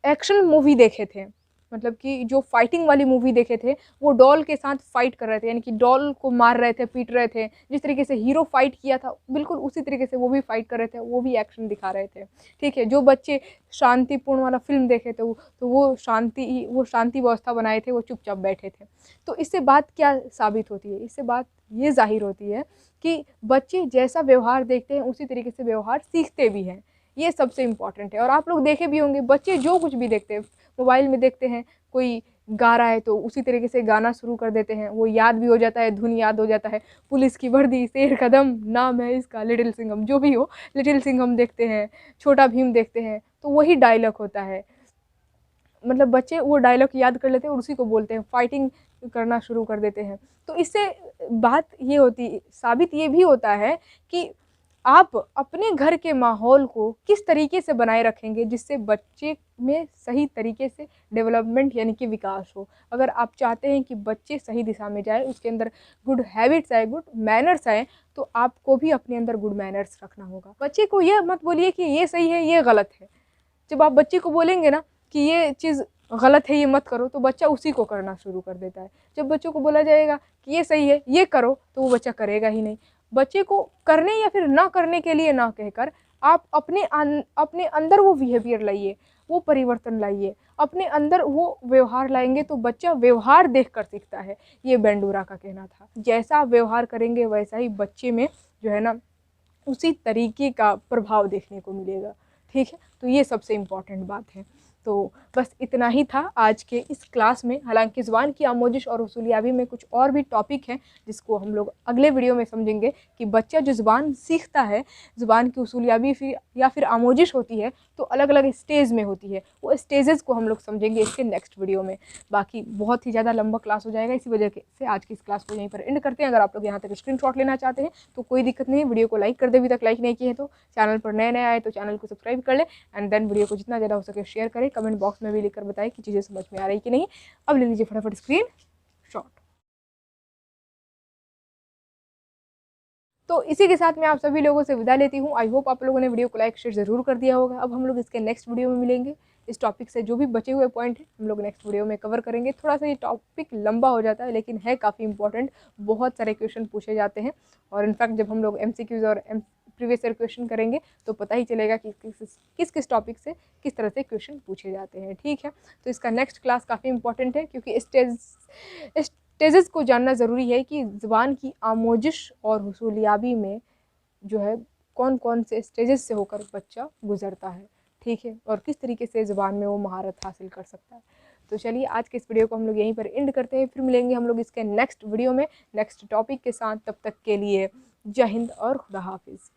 एक्शन मूवी देखे थे, मतलब कि जो फाइटिंग वाली मूवी देखे थे, वो डॉल के साथ फाइट कर रहे थे, यानी कि डॉल को मार रहे थे, पीट रहे थे। जिस तरीके से हीरो फाइट किया था बिल्कुल उसी तरीके से वो भी फाइट कर रहे थे, वो भी एक्शन दिखा रहे थे, ठीक है। जो बच्चे शांतिपूर्ण वाला फिल्म देखे थे तो वो शांति व्यवस्था बनाए थे, वो चुपचाप बैठे थे। तो इससे बात क्या साबित होती है? इससे बात ये जाहिर होती है कि बच्चे जैसा व्यवहार देखते हैं उसी तरीके से व्यवहार सीखते भी हैं। ये सबसे इम्पॉर्टेंट है। और आप लोग देखे भी होंगे, बच्चे जो कुछ भी देखते हैं, मोबाइल में देखते हैं, कोई गा रहा है तो उसी तरीके से गाना शुरू कर देते हैं, वो याद भी हो जाता है, धुन याद हो जाता है। पुलिस की वर्दी, शेर कदम, नाम है इसका लिटिल सिंघम, जो भी हो, लिटिल सिंघम देखते हैं, छोटा भीम देखते हैं, तो वही डायलॉग होता है, मतलब बच्चे वो डायलॉग याद कर लेते हैं और उसी को बोलते हैं, फाइटिंग करना शुरू कर देते हैं। तो इससे बात ये होती, साबित ये भी होता है कि आप अपने घर के माहौल को किस तरीके से बनाए रखेंगे जिससे बच्चे में सही तरीके से डेवलपमेंट यानी कि विकास हो। अगर आप चाहते हैं कि बच्चे सही दिशा में जाए, उसके अंदर गुड हैबिट्स आए, गुड मैनर्स आए, तो आपको भी अपने अंदर गुड मैनर्स रखना होगा। बच्चे को यह मत बोलिए कि ये सही है, ये गलत है। जब आप बच्चे को बोलेंगे ना कि ये चीज़ गलत है, ये मत करो, तो बच्चा उसी को करना शुरू कर देता है। जब बच्चों को बोला जाएगा कि ये सही है, ये करो, तो वो बच्चा करेगा ही नहीं। बच्चे को करने या फिर ना करने के लिए ना कहकर आप अपने अंदर वो बिहेवियर लाइए, वो परिवर्तन लाइए, अपने अंदर वो व्यवहार लाएंगे तो बच्चा व्यवहार देख कर सीखता है। ये बेंडूरा का कहना था। जैसा आप व्यवहार करेंगे वैसा ही बच्चे में जो है ना उसी तरीके का प्रभाव देखने को मिलेगा, ठीक है। तो ये सबसे इम्पॉर्टेंट बात है। तो बस इतना ही था आज के इस क्लास में। हालांकि ज़ुबान की आमोजिश और उसूलियाबी में कुछ और भी टॉपिक हैं जिसको हम लोग अगले वीडियो में समझेंगे कि बच्चा जो ज़ुबान सीखता है, ज़ुबान की उसूलियाबी या फिर आमोजिश होती है तो अलग अलग स्टेज में होती है। वो स्टेजेस को हम लोग समझेंगे इसके नेक्स्ट वीडियो में। बाकी बहुत ही ज़्यादा लंबा क्लास हो जाएगा, इसी वजह से आज की इस क्लास को यहीं पर एंड करते हैं। अगर आप लोग यहाँ तक स्क्रीनशॉट लेना चाहते हैं तो कोई दिक्कत नहीं है, वीडियो को लाइक कर दे, अभी तक लाइक नहीं किए हैं तो। चैनल पर नए आए तो चैनल को सब्सक्राइब कर ले, एंड देन वीडियो को जितना ज़्यादा हो सके शेयर करें। कमेंट बॉक्स में भी लिखकर बताएं कि चीज़ें समझ में आ रही कि नहीं। अब ले लीजिए फटाफट स्क्रीन शॉट। तो इसी के साथ मैं आप सभी लोगों से विदा लेती हूँ। आई होप आप लोगों ने वीडियो को लाइक शेयर ज़रूर कर दिया होगा। अब हम लोग इसके नेक्स्ट वीडियो में मिलेंगे। इस टॉपिक से जो भी बचे हुए पॉइंट हैं हम लोग नेक्स्ट वीडियो में कवर करेंगे। थोड़ा सा ये टॉपिक लंबा हो जाता है लेकिन है काफ़ी इंपॉर्टेंट, बहुत सारे क्वेश्चन पूछे जाते हैं और इनफैक्ट जब हम लोग MCQs और प्रीवियस ईयर क्वेश्चन करेंगे तो पता ही चलेगा कि किस किस टॉपिक से किस तरह से क्वेश्चन पूछे जाते हैं। ठीक है, तो इसका नेक्स्ट क्लास काफ़ी इंपॉर्टेंट है क्योंकि स्टेजेस को जानना ज़रूरी है कि ज़ुबान की आमोजिश और हुसूलियाबी में जो है कौन कौन से स्टेजेस से होकर बच्चा गुजरता है। ठीक है, और किस तरीके से ज़ुबान में वो महारत हासिल कर सकता है। तो चलिए आज के इस वीडियो को हम लोग यहीं पर एंड करते हैं, फिर मिलेंगे हम लोग इसके नेक्स्ट वीडियो में नेक्स्ट टॉपिक के साथ। तब तक के लिए जय हिंद और खुदा हाफिज़।